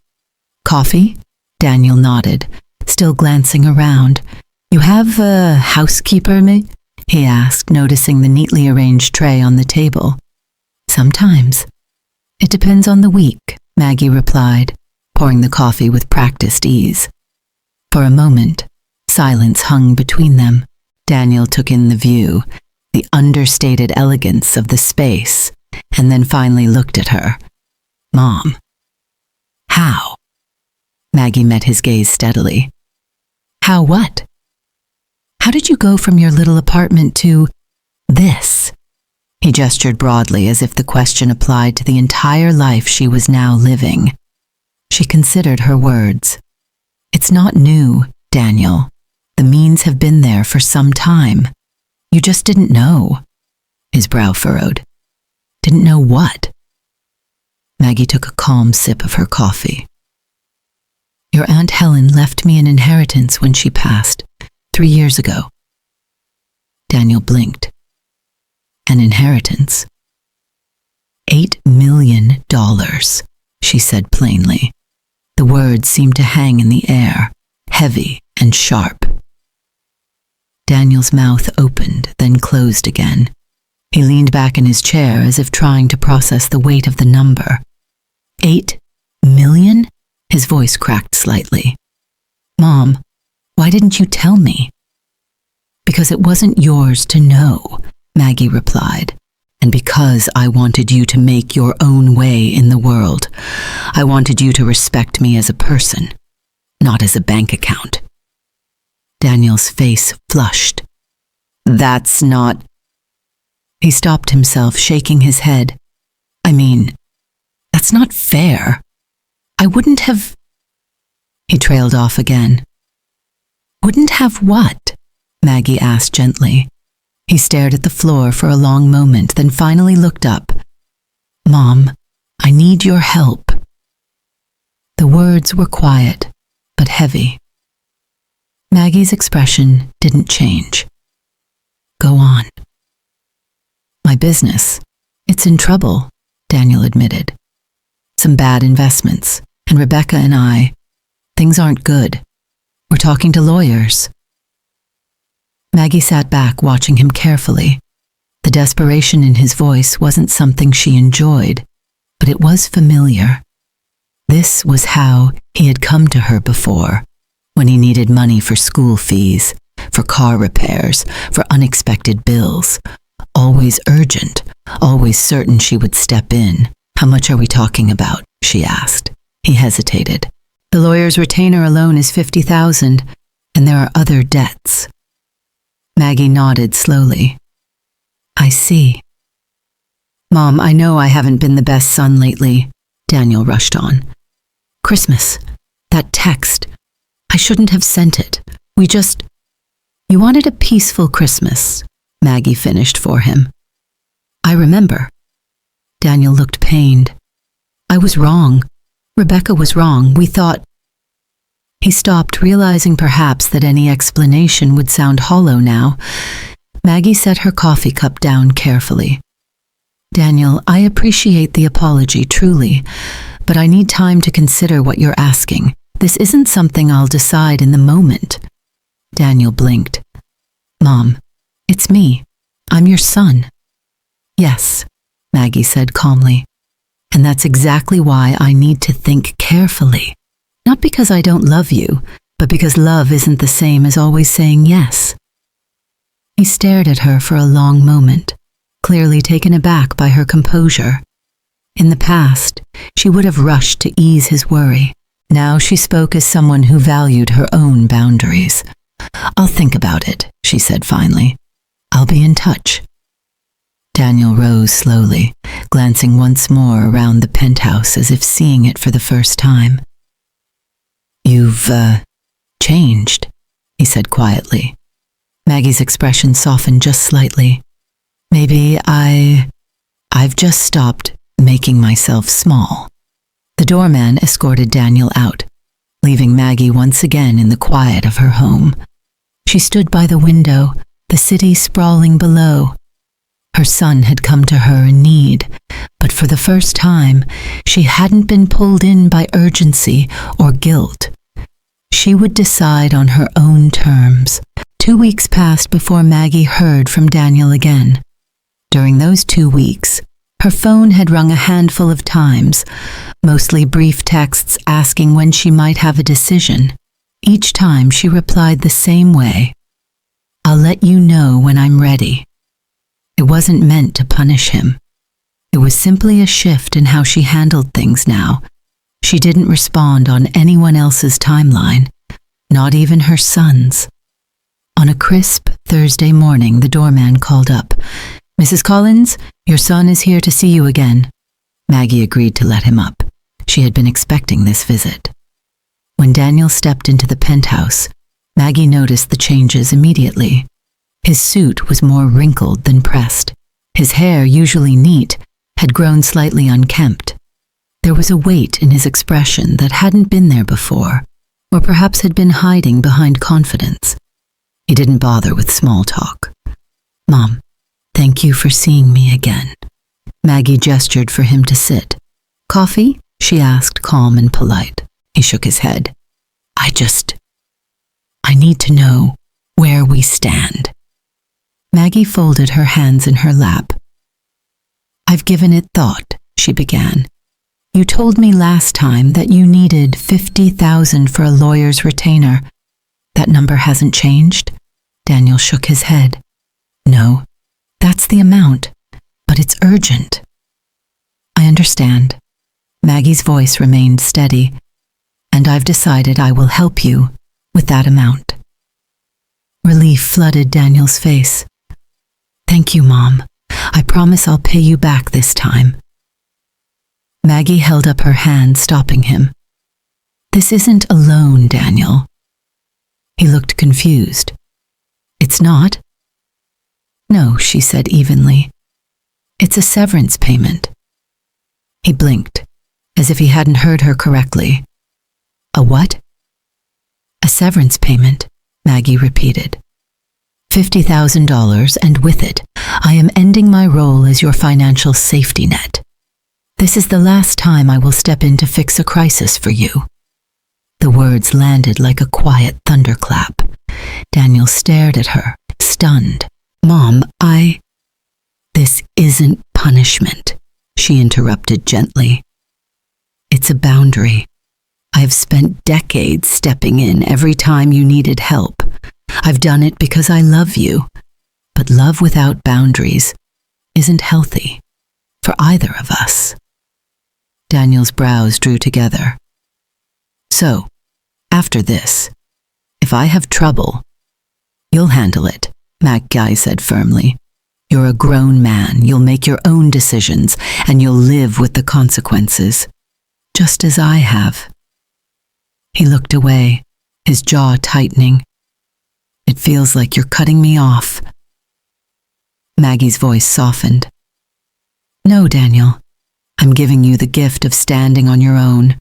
Coffee? Daniel nodded, still glancing around. You have a housekeeper, me? He asked, noticing the neatly arranged tray on the table. Sometimes. It depends on the week, Maggie replied, pouring the coffee with practiced ease. For a moment, silence hung between them. Daniel took in the view, the understated elegance of the space, and then finally looked at her. Mom. How? Maggie met his gaze steadily. How what? How did you go from your little apartment to this? He gestured broadly as if the question applied to the entire life she was now living. She considered her words. It's not new, Daniel. The means have been there for some time. You just didn't know. His brow furrowed. Didn't know what? Maggie took a calm sip of her coffee. Your Aunt Helen left me an inheritance when she passed, 3 years ago. Daniel blinked. An inheritance? $8 million, she said plainly. The words seemed to hang in the air, heavy and sharp. Daniel's mouth opened, then closed again. He leaned back in his chair as if trying to process the weight of the number. 8 million? His voice cracked slightly. Mom, why didn't you tell me? Because it wasn't yours to know, Maggie replied. And because I wanted you to make your own way in the world. I wanted you to respect me as a person, not as a bank account. Daniel's face flushed. That's not... He stopped himself, shaking his head. I mean, that's not fair. I wouldn't have... He trailed off again. Wouldn't have what? Maggie asked gently. He stared at the floor for a long moment, then finally looked up. Mom, I need your help. The words were quiet, but heavy. Maggie's expression didn't change. Go on. My business, it's in trouble, Daniel admitted. Some bad investments, and Rebecca and I, things aren't good. We're talking to lawyers. Maggie sat back, watching him carefully. The desperation in his voice wasn't something she enjoyed, but it was familiar. This was how he had come to her before, when he needed money for school fees, for car repairs, for unexpected bills. Always urgent, always certain she would step in. How much are we talking about? She asked. He hesitated. The lawyer's retainer alone is $50,000, and there are other debts. Maggie nodded slowly. I see. Mom, I know I haven't been the best son lately, Daniel rushed on. Christmas, that text. I shouldn't have sent it. You wanted a peaceful Christmas, Maggie finished for him. I remember. Daniel looked pained. I was wrong. Rebecca was wrong. We thought... He stopped, realizing perhaps that any explanation would sound hollow now. Maggie set her coffee cup down carefully. Daniel, I appreciate the apology, truly, but I need time to consider what you're asking. This isn't something I'll decide in the moment. Daniel blinked. Mom, it's me. I'm your son. Yes, Maggie said calmly. And that's exactly why I need to think carefully. Not because I don't love you, but because love isn't the same as always saying yes. He stared at her for a long moment, clearly taken aback by her composure. In the past, she would have rushed to ease his worry. Now she spoke as someone who valued her own boundaries. I'll think about it, she said finally. I'll be in touch. Daniel rose slowly, glancing once more around the penthouse as if seeing it for the first time. You've, changed, he said quietly. Maggie's expression softened just slightly. Maybe I've just stopped making myself small. The doorman escorted Daniel out, leaving Maggie once again in the quiet of her home. She stood by the window, the city sprawling below. Her son had come to her in need, but for the first time, she hadn't been pulled in by urgency or guilt. She would decide on her own terms. 2 weeks passed before Maggie heard from Daniel again. During those 2 weeks, her phone had rung a handful of times, mostly brief texts asking when she might have a decision. Each time she replied the same way. I'll let you know when I'm ready. It wasn't meant to punish him. It was simply a shift in how she handled things now. She didn't respond on anyone else's timeline, not even her son's. On a crisp Thursday morning, the doorman called up. "Mrs. Collins, your son is here to see you again." Maggie agreed to let him up. She had been expecting this visit. When Daniel stepped into the penthouse, Maggie noticed the changes immediately. His suit was more wrinkled than pressed. His hair, usually neat, had grown slightly unkempt. There was a weight in his expression that hadn't been there before, or perhaps had been hiding behind confidence. He didn't bother with small talk. "Mom, thank you for seeing me again." Maggie gestured for him to sit. "Coffee?" she asked, calm and polite. He shook his head. I need to know where we stand." Maggie folded her hands in her lap. "I've given it thought," she began. "You told me last time that you needed $50,000 for a lawyer's retainer. That number hasn't changed?" Daniel shook his head. "No, that's the amount, but it's urgent." "I understand." Maggie's voice remained steady. "And I've decided I will help you with that amount." Relief flooded Daniel's face. "Thank you, Mom. I promise I'll pay you back this time." Maggie held up her hand, stopping him. "This isn't a loan, Daniel." He looked confused. "It's not?" "No," she said evenly. "It's a severance payment." He blinked, as if he hadn't heard her correctly. "A what?" "A severance payment," Maggie repeated. $50,000, and with it, I am ending my role as your financial safety net. This is the last time I will step in to fix a crisis for you." The words landed like a quiet thunderclap. Daniel stared at her, stunned. "Mom, This isn't punishment," she interrupted gently. "It's a boundary. I have spent decades stepping in every time you needed help. I've done it because I love you. But love without boundaries isn't healthy for either of us." Daniel's brows drew together. "So, after this, if I have trouble, you'll handle it," Maggie said firmly. "You're a grown man, you'll make your own decisions, and you'll live with the consequences, just as I have." He looked away, his jaw tightening. "It feels like you're cutting me off." Maggie's voice softened. "No, Daniel. I'm giving you the gift of standing on your own.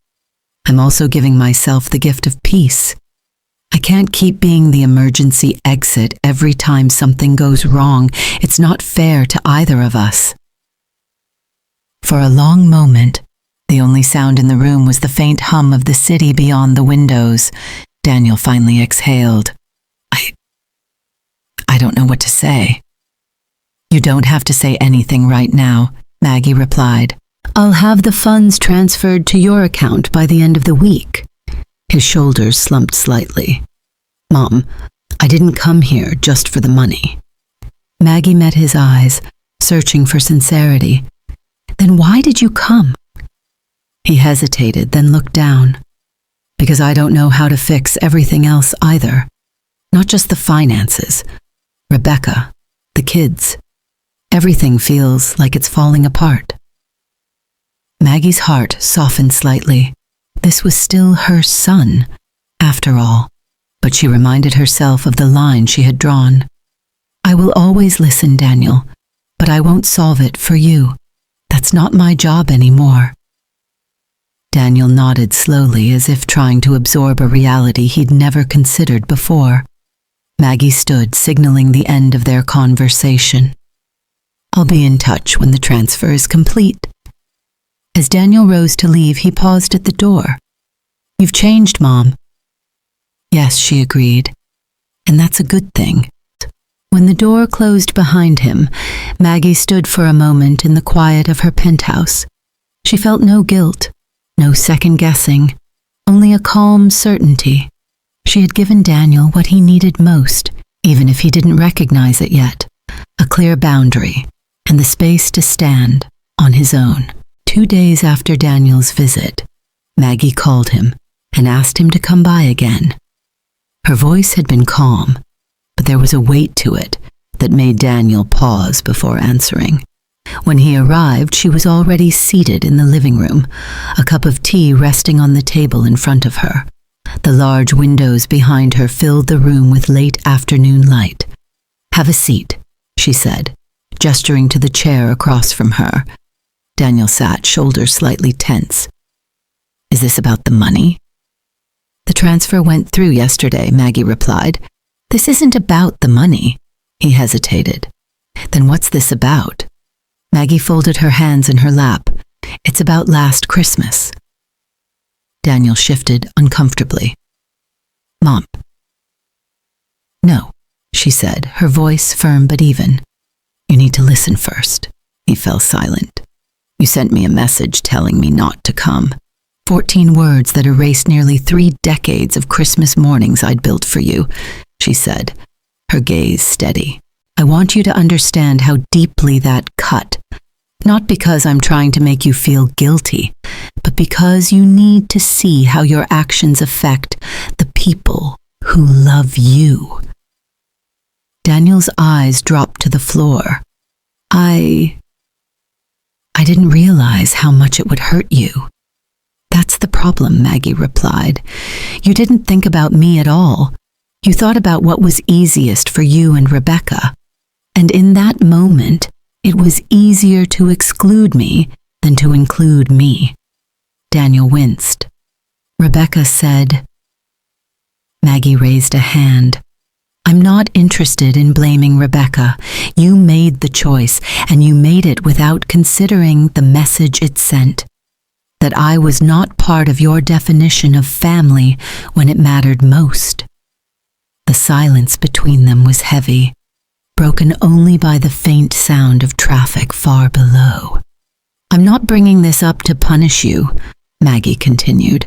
I'm also giving myself the gift of peace. I can't keep being the emergency exit every time something goes wrong. It's not fair to either of us." For a long moment, the only sound in the room was the faint hum of the city beyond the windows. Daniel finally exhaled. I don't know what to say." "You don't have to say anything right now," Maggie replied. "I'll have the funds transferred to your account by the end of the week." His shoulders slumped slightly. "Mom, I didn't come here just for the money." Maggie met his eyes, searching for sincerity. "Then why did you come?" He hesitated, then looked down. "Because I don't know how to fix everything else either. Not just the finances. Rebecca, the kids. Everything feels like it's falling apart." Maggie's heart softened slightly. This was still her son, after all, but she reminded herself of the line she had drawn. "I will always listen, Daniel, but I won't solve it for you. That's not my job anymore." Daniel nodded slowly, as if trying to absorb a reality he'd never considered before. Maggie stood, signaling the end of their conversation. "I'll be in touch when the transfer is complete." As Daniel rose to leave, he paused at the door. "You've changed, Mom." "Yes," she agreed, "and that's a good thing." When the door closed behind him, Maggie stood for a moment in the quiet of her penthouse. She felt no guilt, no second-guessing, only a calm certainty. She had given Daniel what he needed most, even if he didn't recognize it yet: a clear boundary and the space to stand on his own. 2 days after Daniel's visit, Maggie called him and asked him to come by again. Her voice had been calm, but there was a weight to it that made Daniel pause before answering. When he arrived, she was already seated in the living room, a cup of tea resting on the table in front of her. The large windows behind her filled the room with late afternoon light. "Have a seat," she said, gesturing to the chair across from her. Daniel sat, shoulders slightly tense. "Is this about the money?" "The transfer went through yesterday," Maggie replied. "This isn't about the money." He hesitated. "Then what's this about?" Maggie folded her hands in her lap. "It's about last Christmas." Daniel shifted uncomfortably. "Mom." "No," she said, her voice firm but even. "You need to listen first." He fell silent. "You sent me a message telling me not to come. 14 words that erased nearly 3 decades of Christmas mornings I'd built for you," she said, her gaze steady. "I want you to understand how deeply that cut. Not because I'm trying to make you feel guilty, but because you need to see how your actions affect the people who love you." Daniel's eyes dropped to the floor. I didn't realize how much it would hurt you." "That's the problem," Maggie replied. "You didn't think about me at all. You thought about what was easiest for you and Rebecca. And in that moment, it was easier to exclude me than to include me." Daniel winced. Rebecca said. Maggie raised a hand. "I'm not interested in blaming Rebecca. You made the choice, and you made it without considering the message it sent. That I was not part of your definition of family when it mattered most." The silence between them was heavy, broken only by the faint sound of traffic far below. "I'm not bringing this up to punish you," Maggie continued.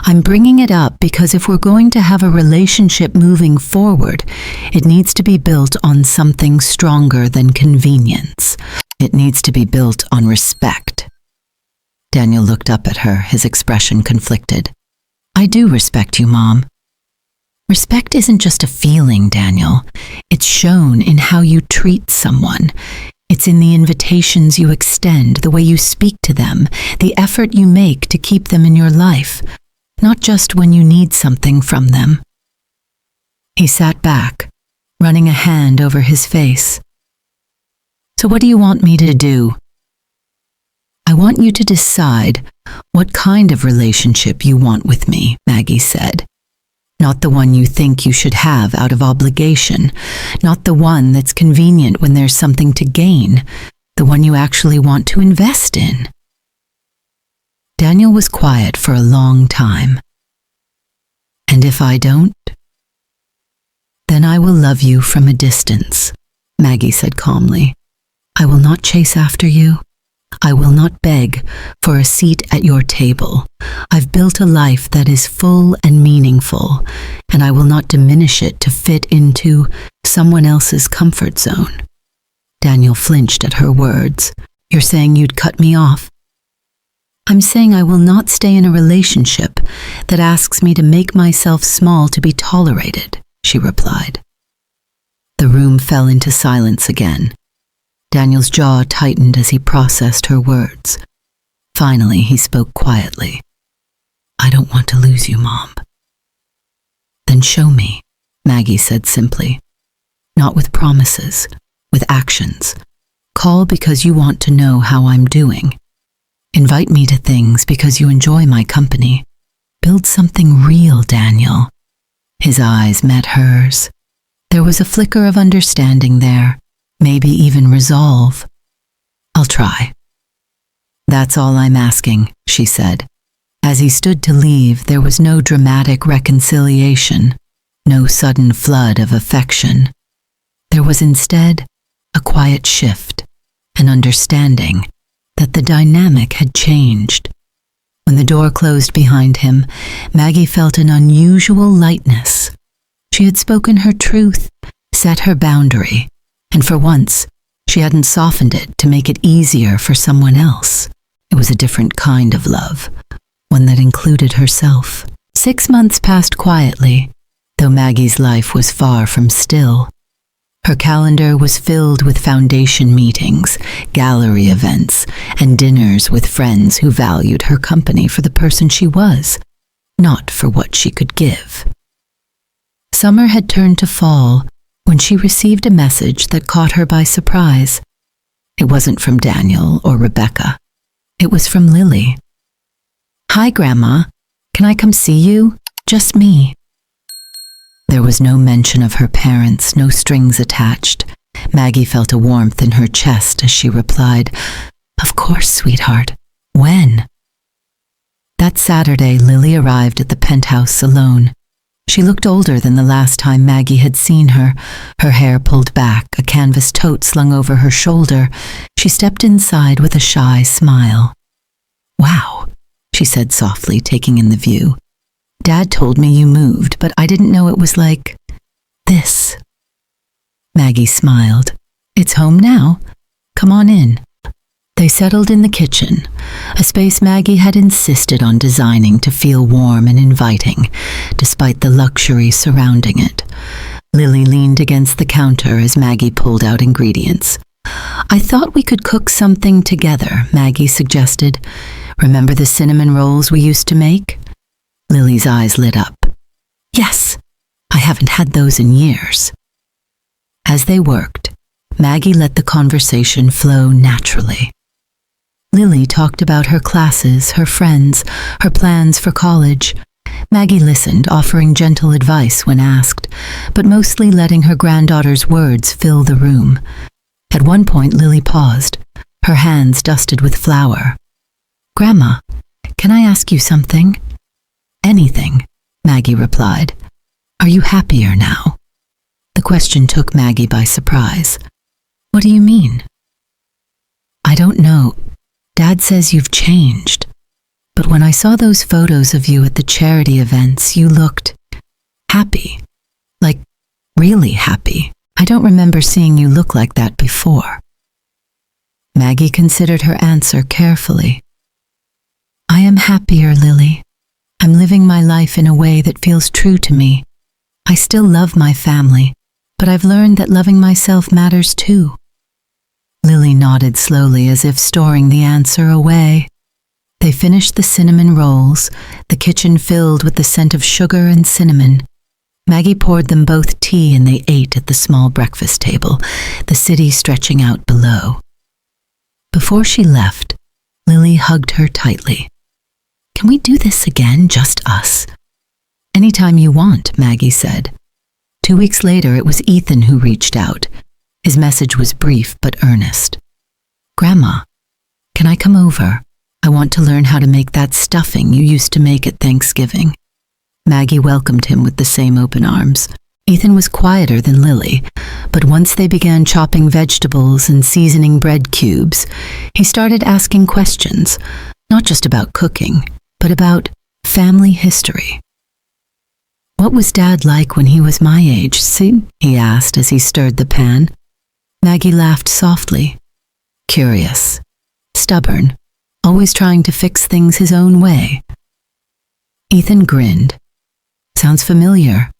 "I'm bringing it up because if we're going to have a relationship moving forward, it needs to be built on something stronger than convenience. It needs to be built on respect." Daniel looked up at her, his expression conflicted. "I do respect you, Mom." "Respect isn't just a feeling, Daniel. It's shown in how you treat someone. It's in the invitations you extend, the way you speak to them, the effort you make to keep them in your life, not just when you need something from them." He sat back, running a hand over his face. "So what do you want me to do?" "I want you to decide what kind of relationship you want with me," Maggie said. "Not the one you think you should have out of obligation, not the one that's convenient when there's something to gain, the one you actually want to invest in." Daniel was quiet for a long time. "And if I don't?" "Then I will love you from a distance," Maggie said calmly. "I will not chase after you. I will not beg for a seat at your table. I've built a life that is full and meaningful, and I will not diminish it to fit into someone else's comfort zone." Daniel flinched at her words. "You're saying you'd cut me off?" "I'm saying I will not stay in a relationship that asks me to make myself small to be tolerated," she replied. The room fell into silence again. Daniel's jaw tightened as he processed her words. Finally, he spoke quietly. "I don't want to lose you, Mom." "Then show me," Maggie said simply. "Not with promises, with actions. Call because you want to know how I'm doing. Invite me to things because you enjoy my company. Build something real, Daniel." His eyes met hers. There was a flicker of understanding there. Maybe even resolve. "I'll try." "That's all I'm asking," she said. As he stood to leave, there was no dramatic reconciliation, no sudden flood of affection. There was instead a quiet shift, an understanding that the dynamic had changed. When the door closed behind him, Maggie felt an unusual lightness. She had spoken her truth, set her boundary, and for once, she hadn't softened it to make it easier for someone else. It was a different kind of love, one that included herself. 6 months passed quietly, though Maggie's life was far from still. Her calendar was filled with foundation meetings, gallery events, and dinners with friends who valued her company for the person she was, not for what she could give. Summer had turned to fall when she received a message that caught her by surprise. It wasn't from Daniel or Rebecca. It was from Lily. "Hi, Grandma. Can I come see you? Just me." There was no mention of her parents, no strings attached. Maggie felt a warmth in her chest as she replied, "Of course, sweetheart. When?" That Saturday, Lily arrived at the penthouse alone. She looked older than the last time Maggie had seen her, her hair pulled back, a canvas tote slung over her shoulder. She stepped inside with a shy smile. "Wow," she said softly, taking in the view. "Dad told me you moved, but I didn't know it was like this." Maggie smiled. "It's home now. Come on in." They settled in the kitchen, a space Maggie had insisted on designing to feel warm and inviting, despite the luxury surrounding it. Lily leaned against the counter as Maggie pulled out ingredients. "I thought we could cook something together," Maggie suggested. "Remember the cinnamon rolls we used to make?" Lily's eyes lit up. "Yes, I haven't had those in years." As they worked, Maggie let the conversation flow naturally. Lily talked about her classes, her friends, her plans for college. Maggie listened, offering gentle advice when asked, but mostly letting her granddaughter's words fill the room. At one point, Lily paused, her hands dusted with flour. "Grandma, can I ask you something?" "Anything," Maggie replied. "Are you happier now?" The question took Maggie by surprise. "What do you mean?" "I don't know. Dad says you've changed. But when I saw those photos of you at the charity events, you looked happy. Like, really happy. I don't remember seeing you look like that before." Maggie considered her answer carefully. "I am happier, Lily. I'm living my life in a way that feels true to me. I still love my family, but I've learned that loving myself matters too." Lily nodded slowly as if storing the answer away. They finished the cinnamon rolls, the kitchen filled with the scent of sugar and cinnamon. Maggie poured them both tea and they ate at the small breakfast table, the city stretching out below. Before she left, Lily hugged her tightly. "Can we do this again, just us?" "Anytime you want," Maggie said. 2 weeks later, it was Ethan who reached out. His message was brief but earnest. "Grandma, can I come over? I want to learn how to make that stuffing you used to make at Thanksgiving." Maggie welcomed him with the same open arms. Ethan was quieter than Lily, but once they began chopping vegetables and seasoning bread cubes, he started asking questions, not just about cooking, but about family history. "What was Dad like when he was my age, see?" he asked as he stirred the pan. Maggie laughed softly. "Curious, stubborn, always trying to fix things his own way." Ethan grinned. "Sounds familiar."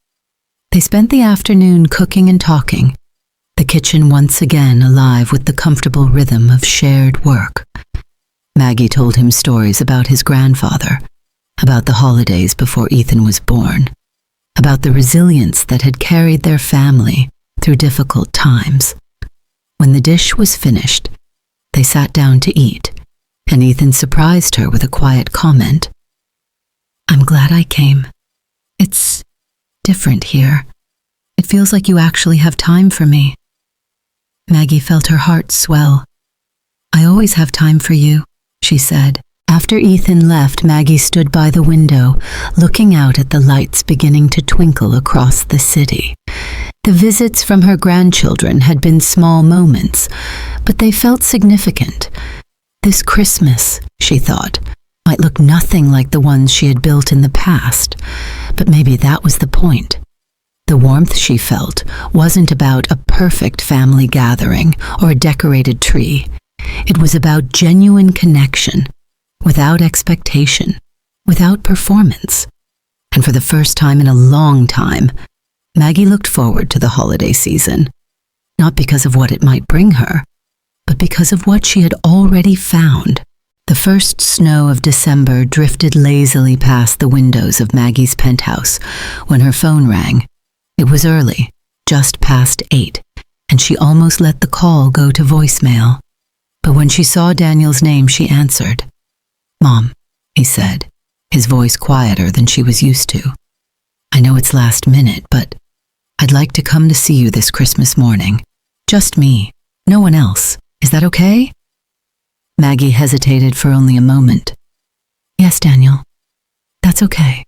They spent the afternoon cooking and talking, the kitchen once again alive with the comfortable rhythm of shared work. Maggie told him stories about his grandfather, about the holidays before Ethan was born, about the resilience that had carried their family through difficult times. When the dish was finished, they sat down to eat, and Ethan surprised her with a quiet comment. "I'm glad I came. It's different here. It feels like you actually have time for me." Maggie felt her heart swell. "I always have time for you," she said. After Ethan left, Maggie stood by the window, looking out at the lights beginning to twinkle across the city. The visits from her grandchildren had been small moments, but they felt significant. This Christmas, she thought, might look nothing like the ones she had built in the past, but maybe that was the point. The warmth she felt wasn't about a perfect family gathering or a decorated tree. It was about genuine connection, without expectation, without performance. And for the first time in a long time, Maggie looked forward to the holiday season, not because of what it might bring her, but because of what she had already found. The first snow of December drifted lazily past the windows of Maggie's penthouse when her phone rang. It was early, just past 8, and she almost let the call go to voicemail. But when she saw Daniel's name, she answered. "Mom," he said, his voice quieter than she was used to. "I know it's last minute, but I'd like to come to see you this Christmas morning. Just me, no one else. Is that okay?" Maggie hesitated for only a moment. "Yes, Daniel. That's okay."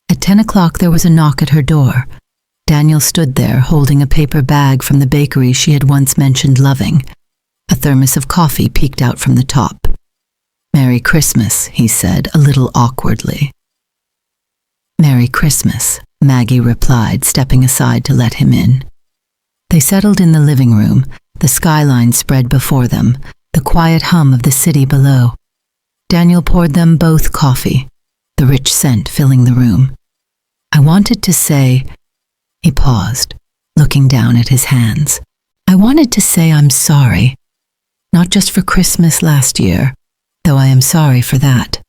At 10 o'clock there was a knock at her door. Daniel stood there holding a paper bag from the bakery she had once mentioned loving. A thermos of coffee peeked out from the top. "Merry Christmas," he said, a little awkwardly. "Merry Christmas," Maggie replied, stepping aside to let him in. They settled in the living room, the skyline spread before them, the quiet hum of the city below. Daniel poured them both coffee, the rich scent filling the room. "I wanted to say," he paused, looking down at his hands. "I wanted to say I'm sorry. Not just for Christmas last year, though I am sorry for that,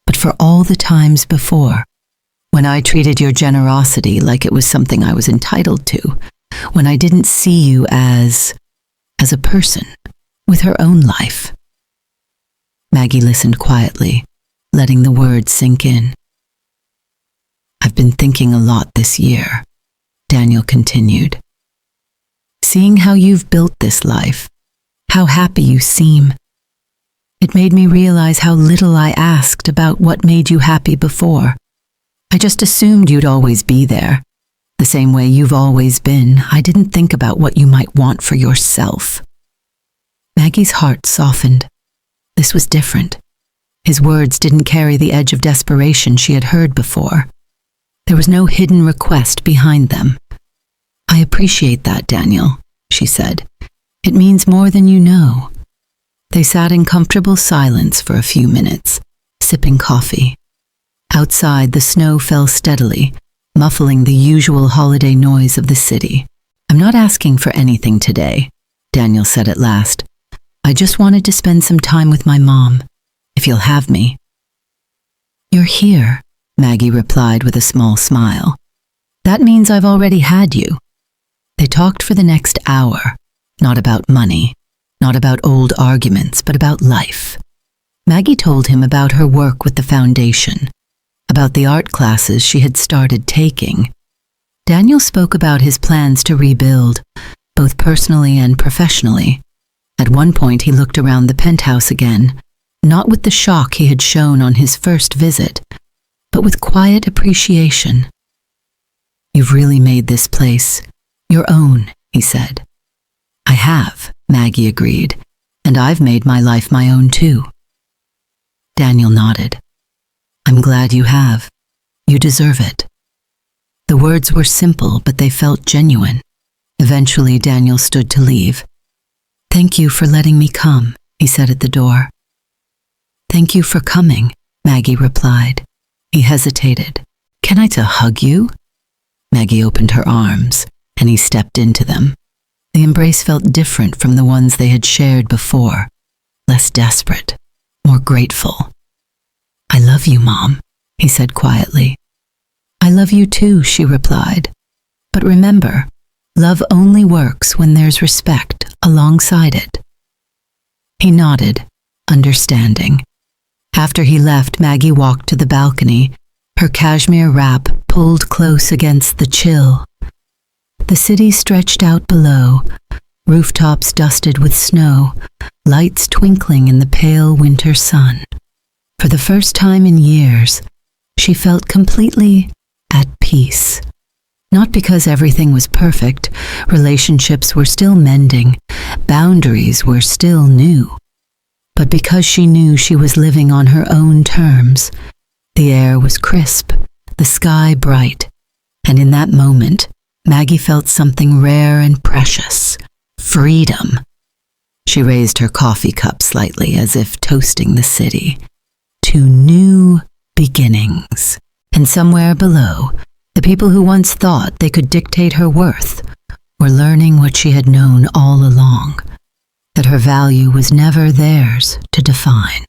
but for all the times before, when I treated your generosity like it was something I was entitled to, when I didn't see you as a person with her own life." Maggie listened quietly, letting the words sink in. "I've been thinking a lot this year," Daniel continued. "Seeing how you've built this life, how happy you seem. It made me realize how little I asked about what made you happy before. I just assumed you'd always be there. The same way you've always been, I didn't think about what you might want for yourself." Maggie's heart softened. This was different. His words didn't carry the edge of desperation she had heard before. There was no hidden request behind them. "I appreciate that, Daniel," she said. "It means more than you know." They sat in comfortable silence for a few minutes, sipping coffee. Outside, the snow fell steadily, muffling the usual holiday noise of the city. "I'm not asking for anything today," Daniel said at last. "I just wanted to spend some time with my mom, if you'll have me." "You're here," Maggie replied with a small smile. "That means I've already had you." They talked for the next hour, not about money, not about old arguments, but about life. Maggie told him about her work with the foundation, about the art classes she had started taking. Daniel spoke about his plans to rebuild, both personally and professionally. At one point he looked around the penthouse again, not with the shock he had shown on his first visit, but with quiet appreciation. "You've really made this place your own," he said. "I have," Maggie agreed, "and I've made my life my own too." Daniel nodded. "I'm glad you have. You deserve it." The words were simple, but they felt genuine. Eventually, Daniel stood to leave. "Thank you for letting me come," he said at the door. "Thank you for coming," Maggie replied. He hesitated. "Can I hug you?" Maggie opened her arms, and he stepped into them. The embrace felt different from the ones they had shared before, less desperate, more grateful. "I love you, Mom," he said quietly. "I love you too," she replied. "But remember, love only works when there's respect alongside it." He nodded, understanding. After he left, Maggie walked to the balcony, her cashmere wrap pulled close against the chill. The city stretched out below, rooftops dusted with snow, lights twinkling in the pale winter sun. For the first time in years, she felt completely at peace. Not because everything was perfect, relationships were still mending, boundaries were still new, but because she knew she was living on her own terms. The air was crisp, the sky bright, and in that moment, Maggie felt something rare and precious: freedom. She raised her coffee cup slightly as if toasting the city to new beginnings. And somewhere below, the people who once thought they could dictate her worth were learning what she had known all along, that her value was never theirs to define.